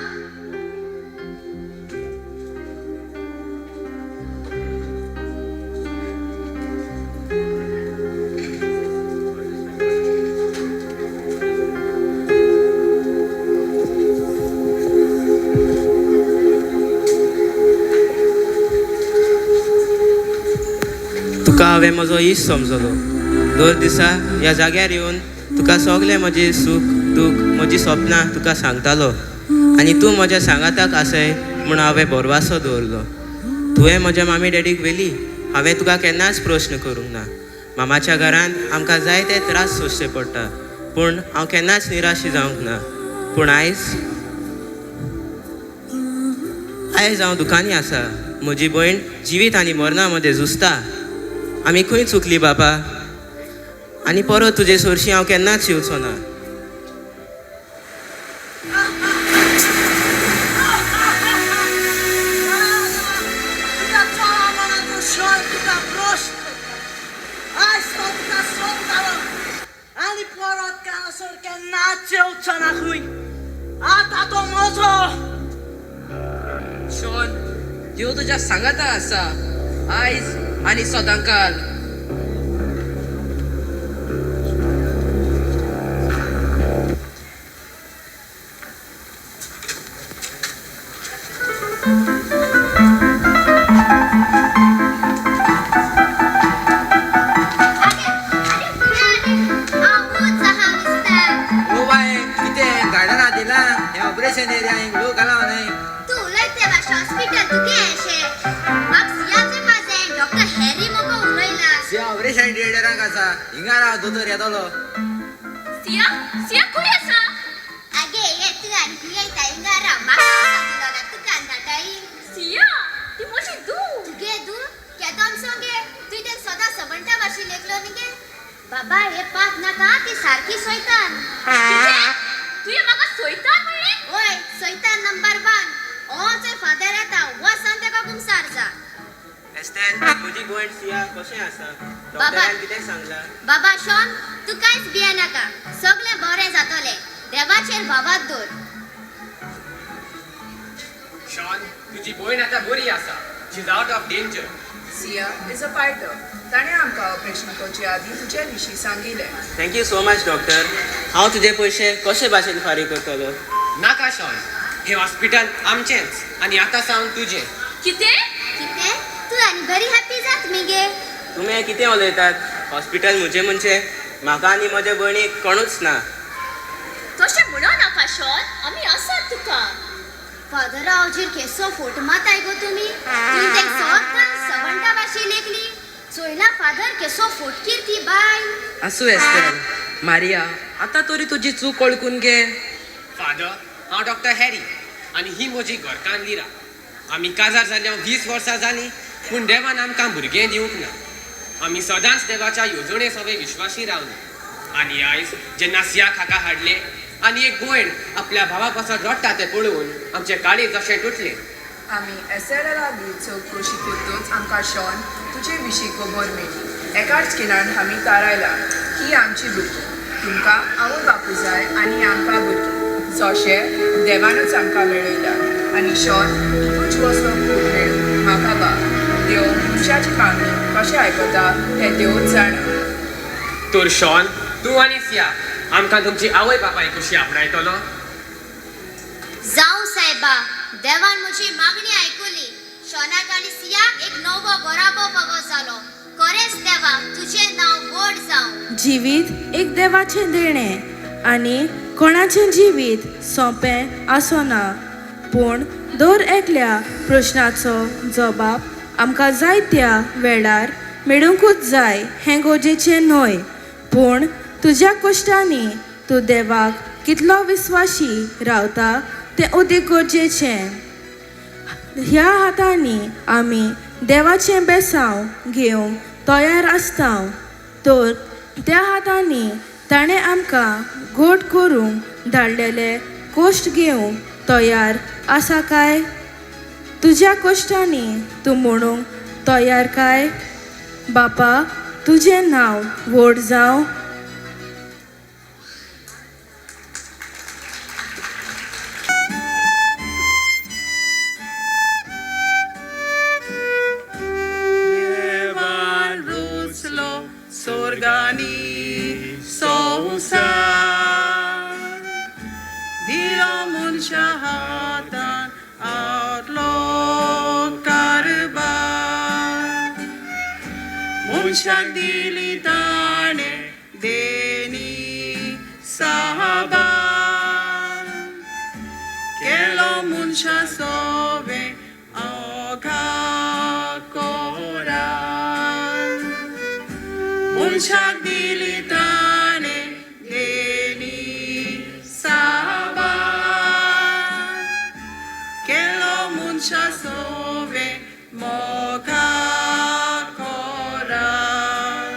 तुका हांवें म्हजो इश्ट समजलो. दर दिसा ह्या जाग्यार येवन तुका सगळें म्हजें सूख दूख म्हजीं सपनां तुका सांगतालो आनी तूं म्हज्या सांगाताक आसय म्हूण हांवें भरवासो दवरलो. तुवें म्हज्या मामी डॅडीक व्हेली हांवें तुका केन्नाच प्रश्न करूंक ना. मामाच्या घरांत आमकां जायते त्रास सोंसचे पडटा पूण हांव केन्नाच निराशी जावंक ना. पूण आयज हांव दुखानी आसा. म्हजी भयण जिवीत आनी मरणा मदें झुजता. आमी खंय चुकली बाबा आनी परत तुजे सोरशी हांव केन्नाच येवचो ना. आनी परत कासर केन्नाच येवचो ना खंय. आतां तो म्हजो. शॉन देव तुज्या सांगाता आसा आयज आनी सदांकाल. ऑपरेशन एरिया लोक आला नाही. तू उलयते भाशा हॉस्पिटल तुगे अशे म्हाका सियाचे पाजे डॉक्टर हॅरी मको उलयला. सिया ऑपरेशन थिएटराक आसा हिंगा राव दोतोर येतलो. सिया सिया खंय आसा? आगे ये तू आनी कुयेता हिंगा राव म्हाका सांगलो तुका नाटाई. सिया ती म्हजी दू. तुगे दू केदोन सोंगे तू ते सदा सबंटा भाशी लेखलो निगे. बाबा हे पात नाका ती सारकी सोयतान. तुये म्हाका सोयतान म्हणले? ओय सोयतान नंबर 1. ओचे फादर येता वसन तेका गुमसार जा. एस्टेन तुजी भयण सिया कशें आसा? बाबा. डॉक्टरान कितें सांगलां? बाबा शॉन तू कांयच भिये नाका सगळें बरें जातलें. देवाचेर भावात दवर. शॉन तुजी भयण आतां बरी आसा. She is out of danger. Siya is a fighter. ताणें आमकां ऑपरेशन करचे आदीं तुजे विशीं सांगिल्लें. Thank you so much doctor. हांव तुजे पयशे कशे भाशेन फारीक करतलो? नाका शॉन हे हॉस्पिटल आमचेंच आनी आतां सावन तुजें. कितें? कितें तू आनी बरी हॅपी जात मिगे. तुमी कितें उलयतात? हॉस्पिटल म्हजें म्हणजे म्हाका आनी म्हज्या भयणीक कोणूच ना. तशें म्हणो नाका शॉन आमी आसात तुका. फादरा हाजीर केसो फोट माताय गो तुमी. तुमी ते सदां सबंटा भाशी लेखली. चोयला फादर केसो फोट कीर्ती बाय. आसूं एस्टेन मारिया आतां तरी तुजी चूक ओळखून घे. फादर हांव डॉक्टर हॅरी आनी ही म्हजी घरकान्न लिरा. आमी काजार जाल्ल्या 20 वर्सां जालीं पूण देवान आमकां भुरगें दिवंक ना. आमी सदांच देवाच्या येवजणे सगळे विश्वासी रावले. आनी आयज जेन्ना सिया खाका हाडले आनी एक भयण आपल्या भावा पासत रडटा तें पळोवन आमचें काळीज जशें तुटलें. आमी एसएडा लागीं चवकशी करतोच आमकां शॉन तुजे विशीं खबर मेळ्ळी. एकाच स्किनान आमी तारायला ही आमची भुरगीं. तुमकां आवय बापूय जाय आनी आमकां भुरगीं जशें देवानूच आमकां मेळयला. आनी शॉन तूंच कसलो खूब मेळूं म्हाका बा. देव मनशाची मागणी कशें आयकता तें देवच जाणा. तर शॉन तूं आनी सिया आमकां तुमची आवय बापाय कशी आपणायतलो? जावं सायबा देवान म्हजी मागणी आयकुली. शॉनाक आनी सियाक एक नवो बराबो फावो जालो. खरेंच देवा तुजें नांव व्हड जावं. जिवीत एक देवाचें देणें आनी कोणाचें जिवीत सोंपें आसना. पूण दर एकल्या प्रश्नाचो जबाब आमकां जायत्या वेळार मेळूंकूच जाय हें गरजेचें न्हय. पूण तुज्या कश्टांनी तूं देवाक कितलो विस्वाशी रावता तें अदीक गरजेचें. ह्या हातांनी आमी देवाचें बेसांव घेवंक तयार आसता. तर त्या हातांनी ताणें आमकां घोट करूंक धाडलेले कश्ट घेवंक तयार आसा काय? तुज्या कश्टांनी तूं म्हणूंक तयार काय? बापा तुजें नांव व्हड जावं. स्वर्गानी संसार दिलो मनशा हातान आतलो कारभार मनशाक दिली ताणे देणी साबार केलो मनशा सोवे ओघा कोरार मनशाक दिली ताणे देणी साबार केलो मनशा सोवे मोगा कोरार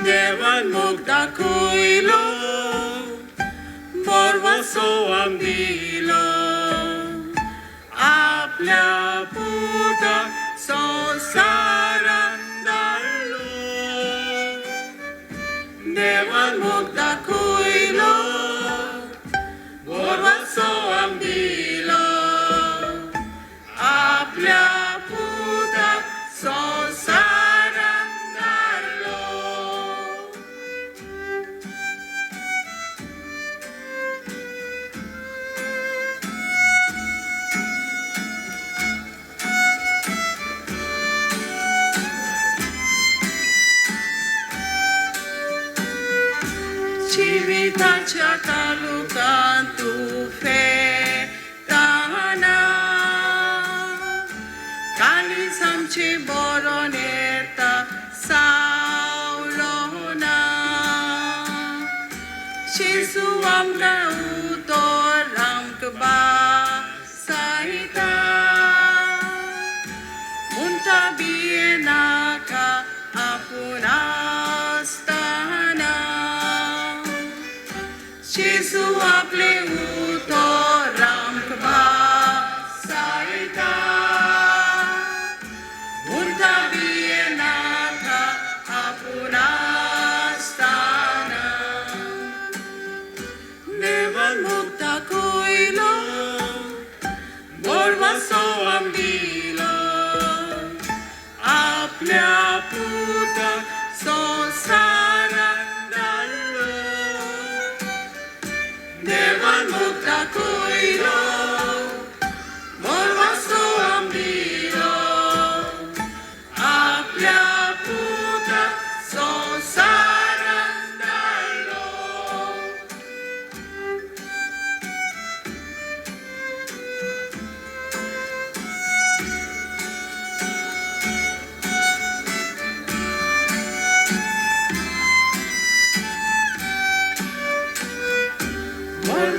देवान मोग दाखयलो बोरवासो आम दिलो आपल्या पुताक संवसारान धाडलो देवान मोग दाखयलो बोरवासो आम दिलो आपल्या पुताक संवसारान धाडलो जिविताच्या तालुकान तूं फेताना काळीज आमची बरोन येता सावलो ना जेजू आमकां उतर आमकां सायता म्हणटा बिये नाका आपूण आसतना जेजू आपले उतर आमकां सायता म्हणटा बिये नाका आपूण आसतना देवान मोग दाखयलो बोरवासो आम दिलो आपल्या पुताक संवसारान धाडलो देवान मोग दाखयलो बोरवासो आम दिलो आपल्या पुताक संवसारान धाडलो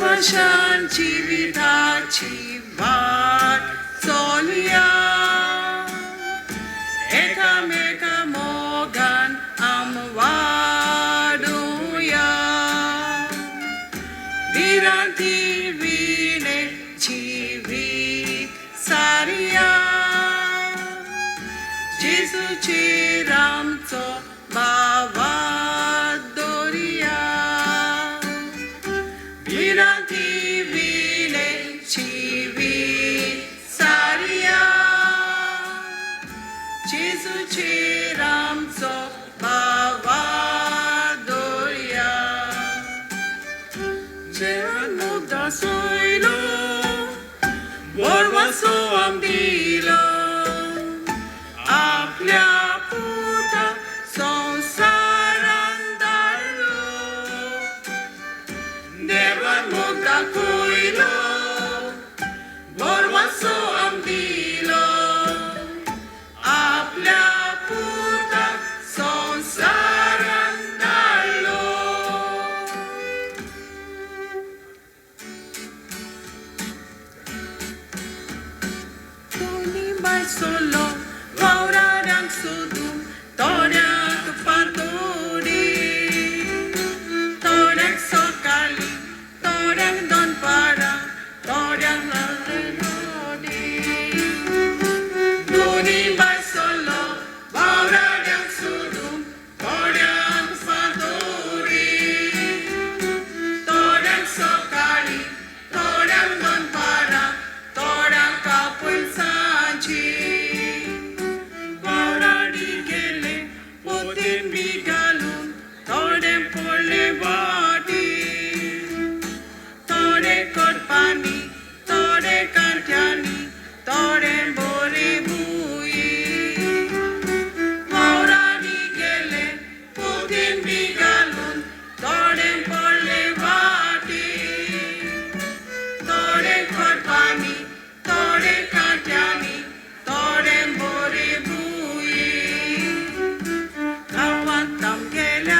वर्षां जिविताची वाट चलया एकामेका मोगान आम वाडुया विरांती विणे जिवीत सारिया जेजूचेर आमचो बावाद दवरिया विरांती विणे जिवीत सारिया जेजूचेर आमचो बावाद दवरिया जेवान मोग दाखयलो बोरवासो आम दिलो आपल्या पुताक संवसारान धाडलो देवान मोग दाखयलो बोरवासो आम दिलो आपल्या पुताक संवसारान धाडलो पोतीन बी घालून थोडे पडले वाटी थोडे कडपांनी थोडे कांठ्यांनी थोडे बोरे भुई वावरांनी गेले पोतीन बी घालून थोडे पडले वाटी थोडे कडपांनी थोडे कांठ्यांनी थोडे बोरे भुई गांवांत गेल्या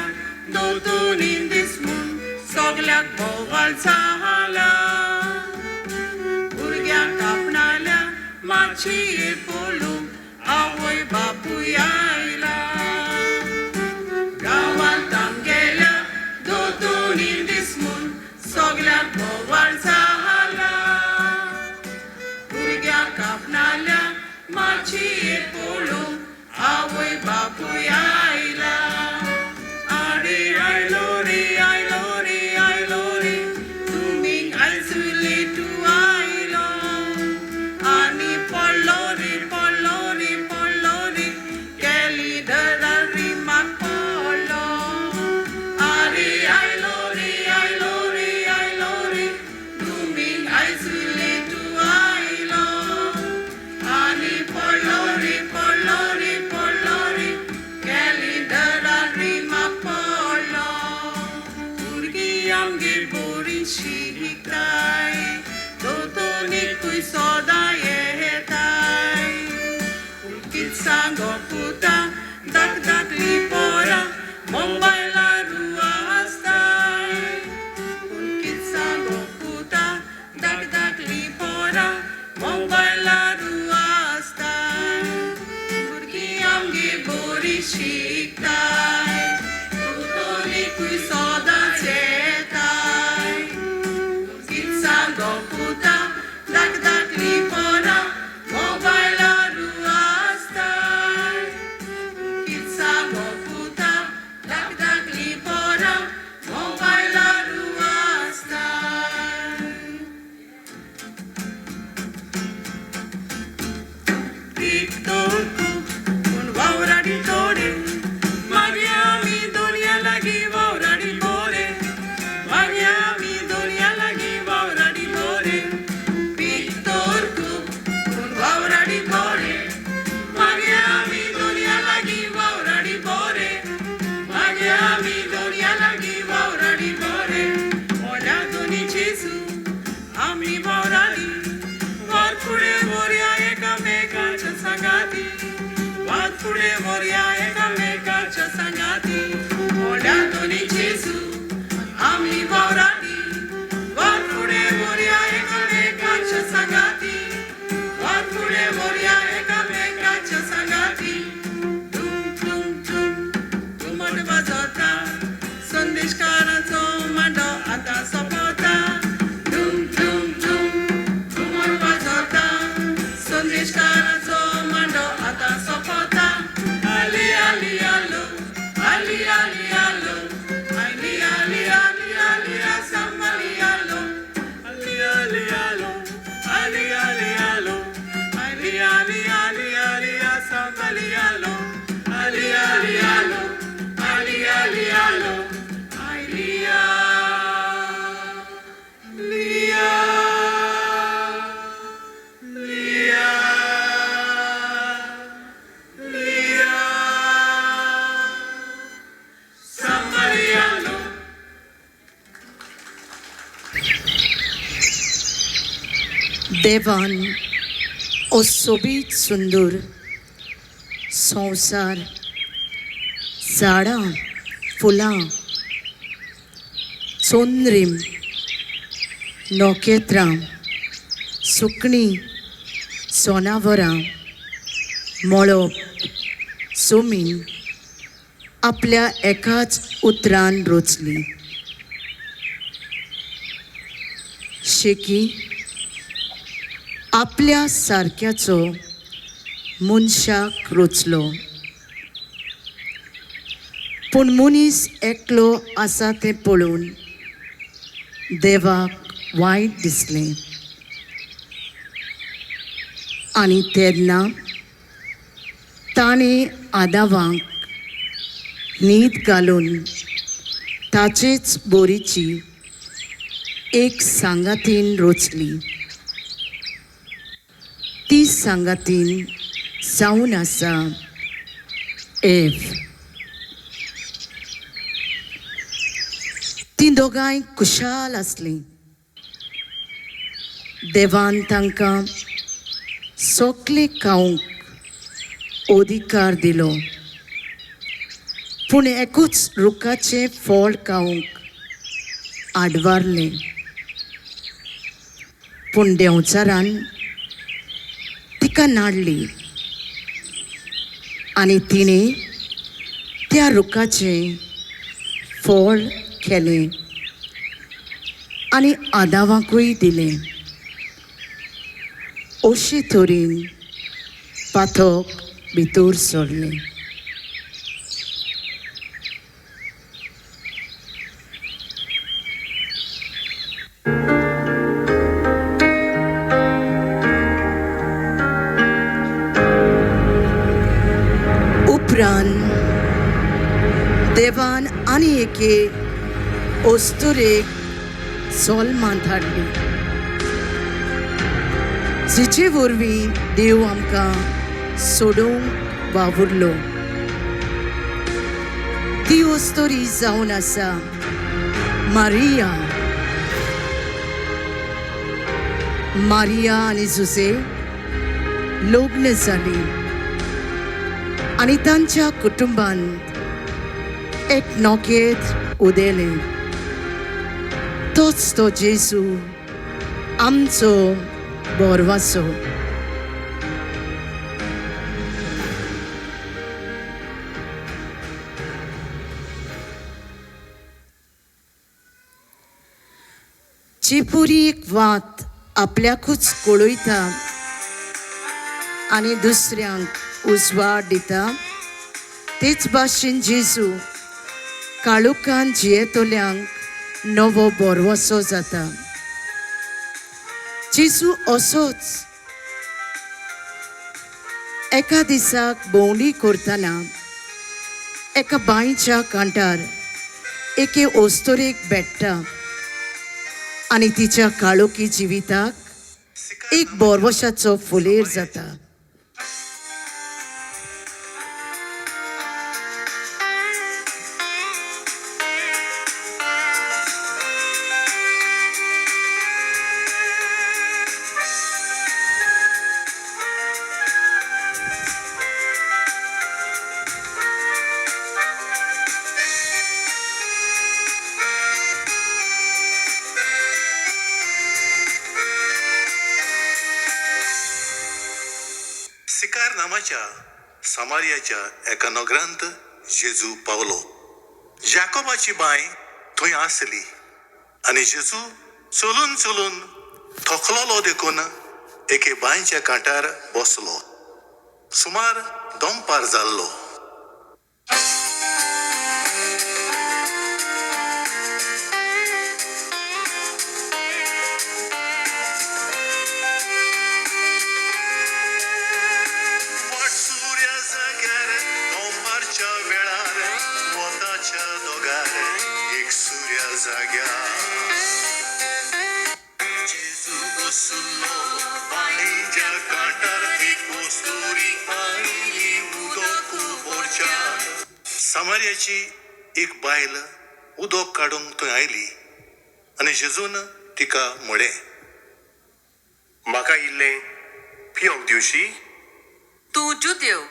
दोतोनीन दिसमून सगल्याक बोवाळ जाला भुरग्यांक आपणाल्या मातशी पळोवंक आवय बापूय आयला गांवांत गेल्या दोतोनीन दिसमून सगल्याक बोवाळ जाला भुरग्यांक आपणाल्या मातशी पळोवंक आवय बापूय आयला आरे आयलो रे आयलो रे आयलो रे तुमी आयसुले तू आयलो आनी पडलो रे पडलो रे पडलो रे केली धरा रे म्हाक पडलो आरे आयलो रे आयलो रे आयलो रे तुमी आयसुले तू आयलो आनी पडलो रे पडलो रे पडलो रे केली धरा रे म्हाक पडलो भुरगीं आमगे बोरी शिकताय दोतोनीकूय सोदां येताय उलकीत सांगो पुता धाक धाकली पोरां मोबायलार आसताय उलकीत सांगो पुता धाक धाकली पोरां मोबायलार आसताय भुरगीं आमगे बोरी शिकताय दोतोनीकूय सोदांच येताय उलकीत सांगो पुता धाक धाकली पोरां मोबायलार आसताय उलकीत सांगो पुता धाक धाकली पोरां मोबायलार आसताय Victor un vauradi tore Miami dunia lagi vauradi bore Miami dunia lagi vauradi bore Victor un vauradi tore Miami dunia lagi vauradi bore Miami dunia lagi vauradi bore Ola doni Jesu ami vauradi वाद पुढे मोर्या एकामेकाच्या संगाती वाद पुढे मोर्या एकामेकाच्या संगाती मोठ्या दोन्ही जेसू आम्ही वावराती वाद पुढे मोर्या एकामेकाच्या संगाती वाद पुढे मोर्या एकामेकाच्या संगाती टुम टुम टुम तुमट वाजवता संदेशकाराचो मांडो आता सोंपता टुम टुम टुम तुमट वाजवता संदेशकाराचो मांडो आता सोंपता आली आली आलो आली आली आलो आली आली आली आली आसामाली आलो आली आली आलो आली आली आलो आली आली आली आली आसामाली आलो आली आली आलो आली आली आलो आलिया लिया लिया लिया somebody आलो देवान ओ सोबीत सुंदर संवसार झाडां फुलां चोंद्रीम नोखेत्रां सुकणीं सोनावरां मळब सोमीन आपल्या एकाच उतरान रोचली शेकी आपल्या सारक्याचो मनशाक रोचलो पूण मनीस एकलो आसा तें पळोवन देवाक वायट दिसलें आनी तेन्ना ताणें आदावांक न्हीद घालून ताचेच बोरीची एक सांगातीन रोचली. ती सांगातीन जावन आसा एव. ती दोगांय कुशाल आसलीं. देवान तांकां सोकले खावंक अधिकार दिलो, पूण एकूच रुखाचें फळ खावंक आडवारलें. पूण देंवचारान तिका नाडली आनी तिणें त्या रुखाचें फळ केलें आनी आदावाकूय दिलें. अशे तरेन पाथोक भितर सरलें. उपरांत देवान आनी एके ओस्तुरेक सोलमां धाडली, जिचे वरवीं देव आमकां सोडूंक वावुरलो. ती ओस्तोरी जावन आसा मारिया. मारिया आनी जुसे लग्न जालीं आनी तांच्या कुटुंबांत एक नोकेत उदेलें. तोच तो जेजू, आमचो बोरवासो. जी पुरी एक वात आपल्याकूच कळयता आनी दुसऱ्यांक उजवाड दिता, तेच भाशेन जेजू काळुकान जियेतोल्यांक नवो बोरवोसो जाता. जेजू असोच एका दिसाक भोंवडी करतना एका बांयच्या कांठार एके ओस्तोरेक भेटटा आनी तिच्या काळोखी जिविताक एक बोरवोशाचो फुलेर जाता. सिकार नामाच्या सामारियाच्या एका नगरांत जेजू पावलो. जाकोबाची बाय थंय आसली आनी जेजू चलून चलून थकलोलो देखून एके बांयच्या कांठार बसलो. सुमार दनपार जाल्लो. सामारियाची एक बायल उदक काडूंक थंय आयली आनी जेजून तिका म्हळें, म्हाका इल्लें पिवंक दिवशी? तूं जुदेव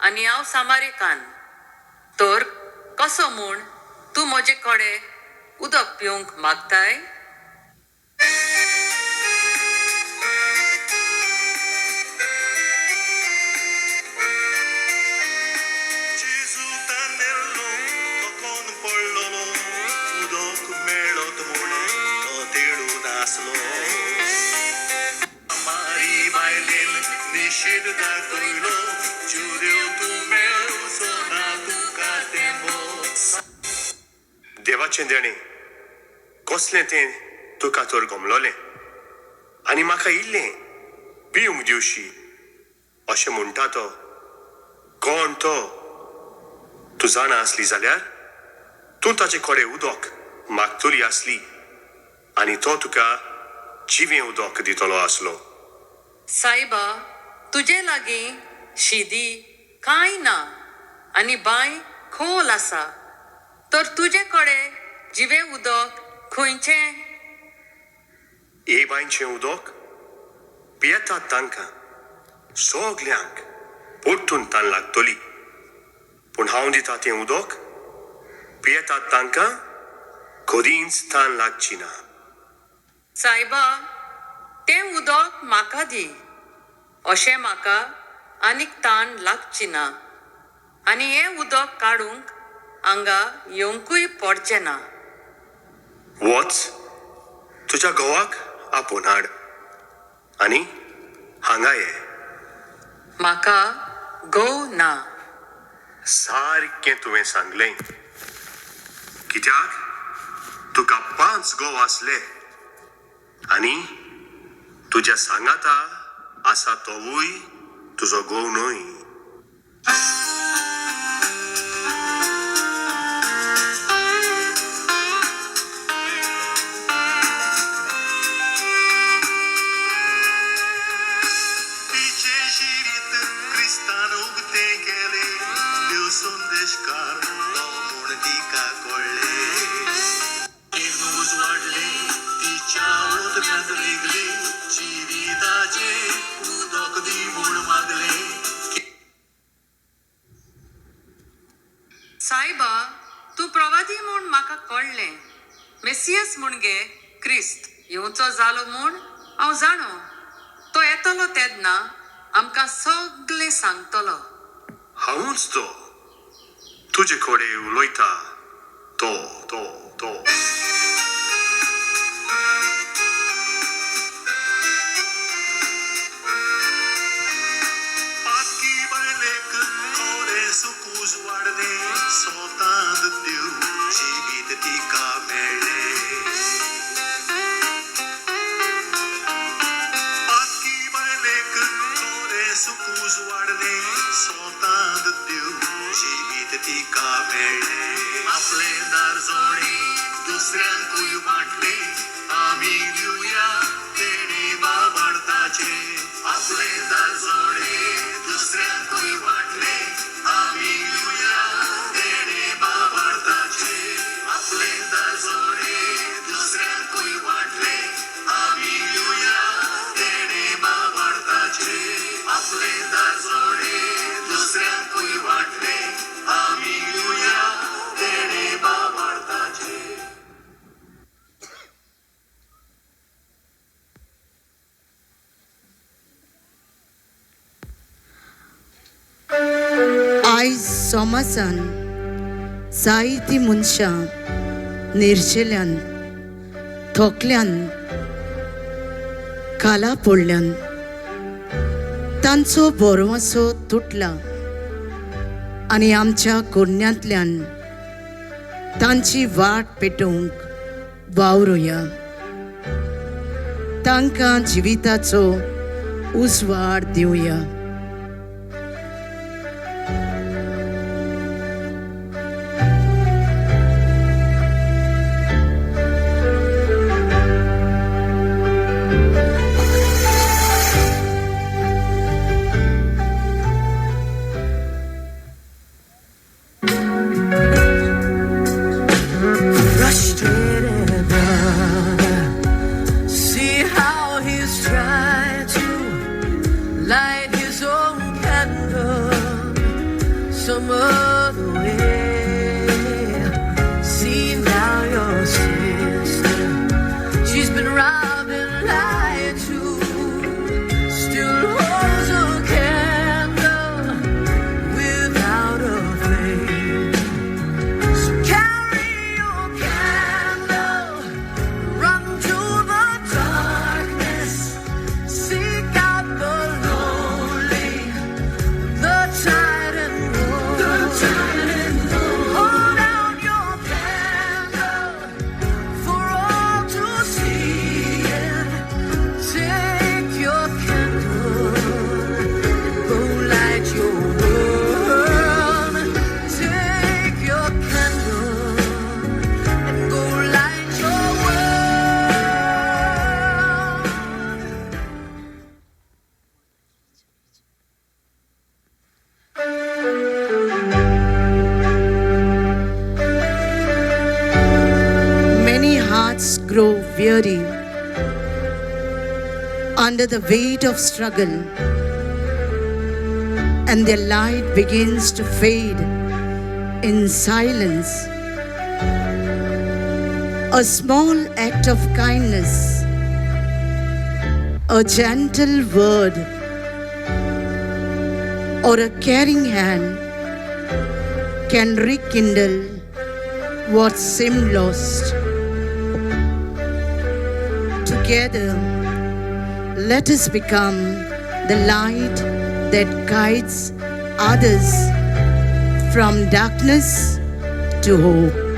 आनी हांव सामारिकान, तर कसो म्हूण तूं म्हजे कडेन उदक पिवंक मागताय? देवाचें देणें कसलें तें तुका तर गमलोलें आनी म्हाका इल्लें पिवंक दिवशी अशें म्हणटा तो. कोण तो? तूं जाणा आसली जाल्यार तूं ताचे कडेन उदक मागतली आसली आनी तो तुका जिवें उदक दितलो आसलो. सायबा, तुजे लागीं शिदी कांय ना आनी बांय खोल आसा, तर तुजे कडेन जिवें उदक खंयचें? हे बांयचें उदक पियेतात तांकां सगल्यांक परतून तान लागतली, पूण हांव दिता तें उदक पियेतात तांकां कधीच तान लागची ना. सायबा, तें उदक म्हाका दी, अशें म्हाका आनीक ताण लागची ना आनी हें उदक काडूंक हांगा येवंकूय पडचें ना. वच तुज्या घोवाक आपोवन हाड आनी हांगा ये. म्हाका घोव ना. सारकें तुवें सांगलें, कित्याक तुका 5 घोव आसले आनी तुज्या सांगाता आसा तोवूय तुजो घोव न्हय. क्रिस्तान उगते गेले देव संदेशकार म्हूण तिका कळ्ळे. न्यूज वाडले तिच्या ओतम्यांत लेगले जिविताचे उदक दी म्हूण मागले. सायबा, तूं प्रवादी म्हूण म्हाका कळ्ळें. मेसियस म्हणगे क्रिस्त येवचो जालो म्हूण हांव जाणो. तो येतलो तेन्ना आमकां सगळें सांगतलो. हांवूच तो तुजे कडेन उलयता तो तो तो. पातकी बायलेक खोरें सुकूज वाडले सोतांत देव जिवीत तिका मेळ्ळे. पातकी बायलेक खोरें सुकूज वाडले सोतांत देव जिवीत तिका मेळ्ळे. आपले दार जोडे दुसऱ्यांकूय वाटले आमी दिवया तेणे बाबार्थाचे. आपले दार जोडे दुसऱ्यांकूय वाटले आमी दिवया तेणे बाबार्थाचे. आपले दार जोडे दुसऱ्यांकूय वाटले आमी दिवया तेणे बाबार्थाचे. आपले दार जोडे दुसऱ्यांकूय वाटले आमी दिवया तेणे बाबार्थाचे. आयज समाजान जायतीं मनशां निर्शेल्यान थोकल्यान काला पडल्यान तांचो बोरवासो तुटला आनी आमच्या कोन्यांतल्यान तांची वाट पेटोवंक वावरुया. तांकां जिविताचो उजवाड दिवया. Frustrated brother, see how he's tried to light his hearts grow weary under the weight of struggle, and their light begins to fade in silence, a small act of kindness, a gentle word, or a caring hand can rekindle what seemed lost. Together, let us become the light that guides others from darkness to hope.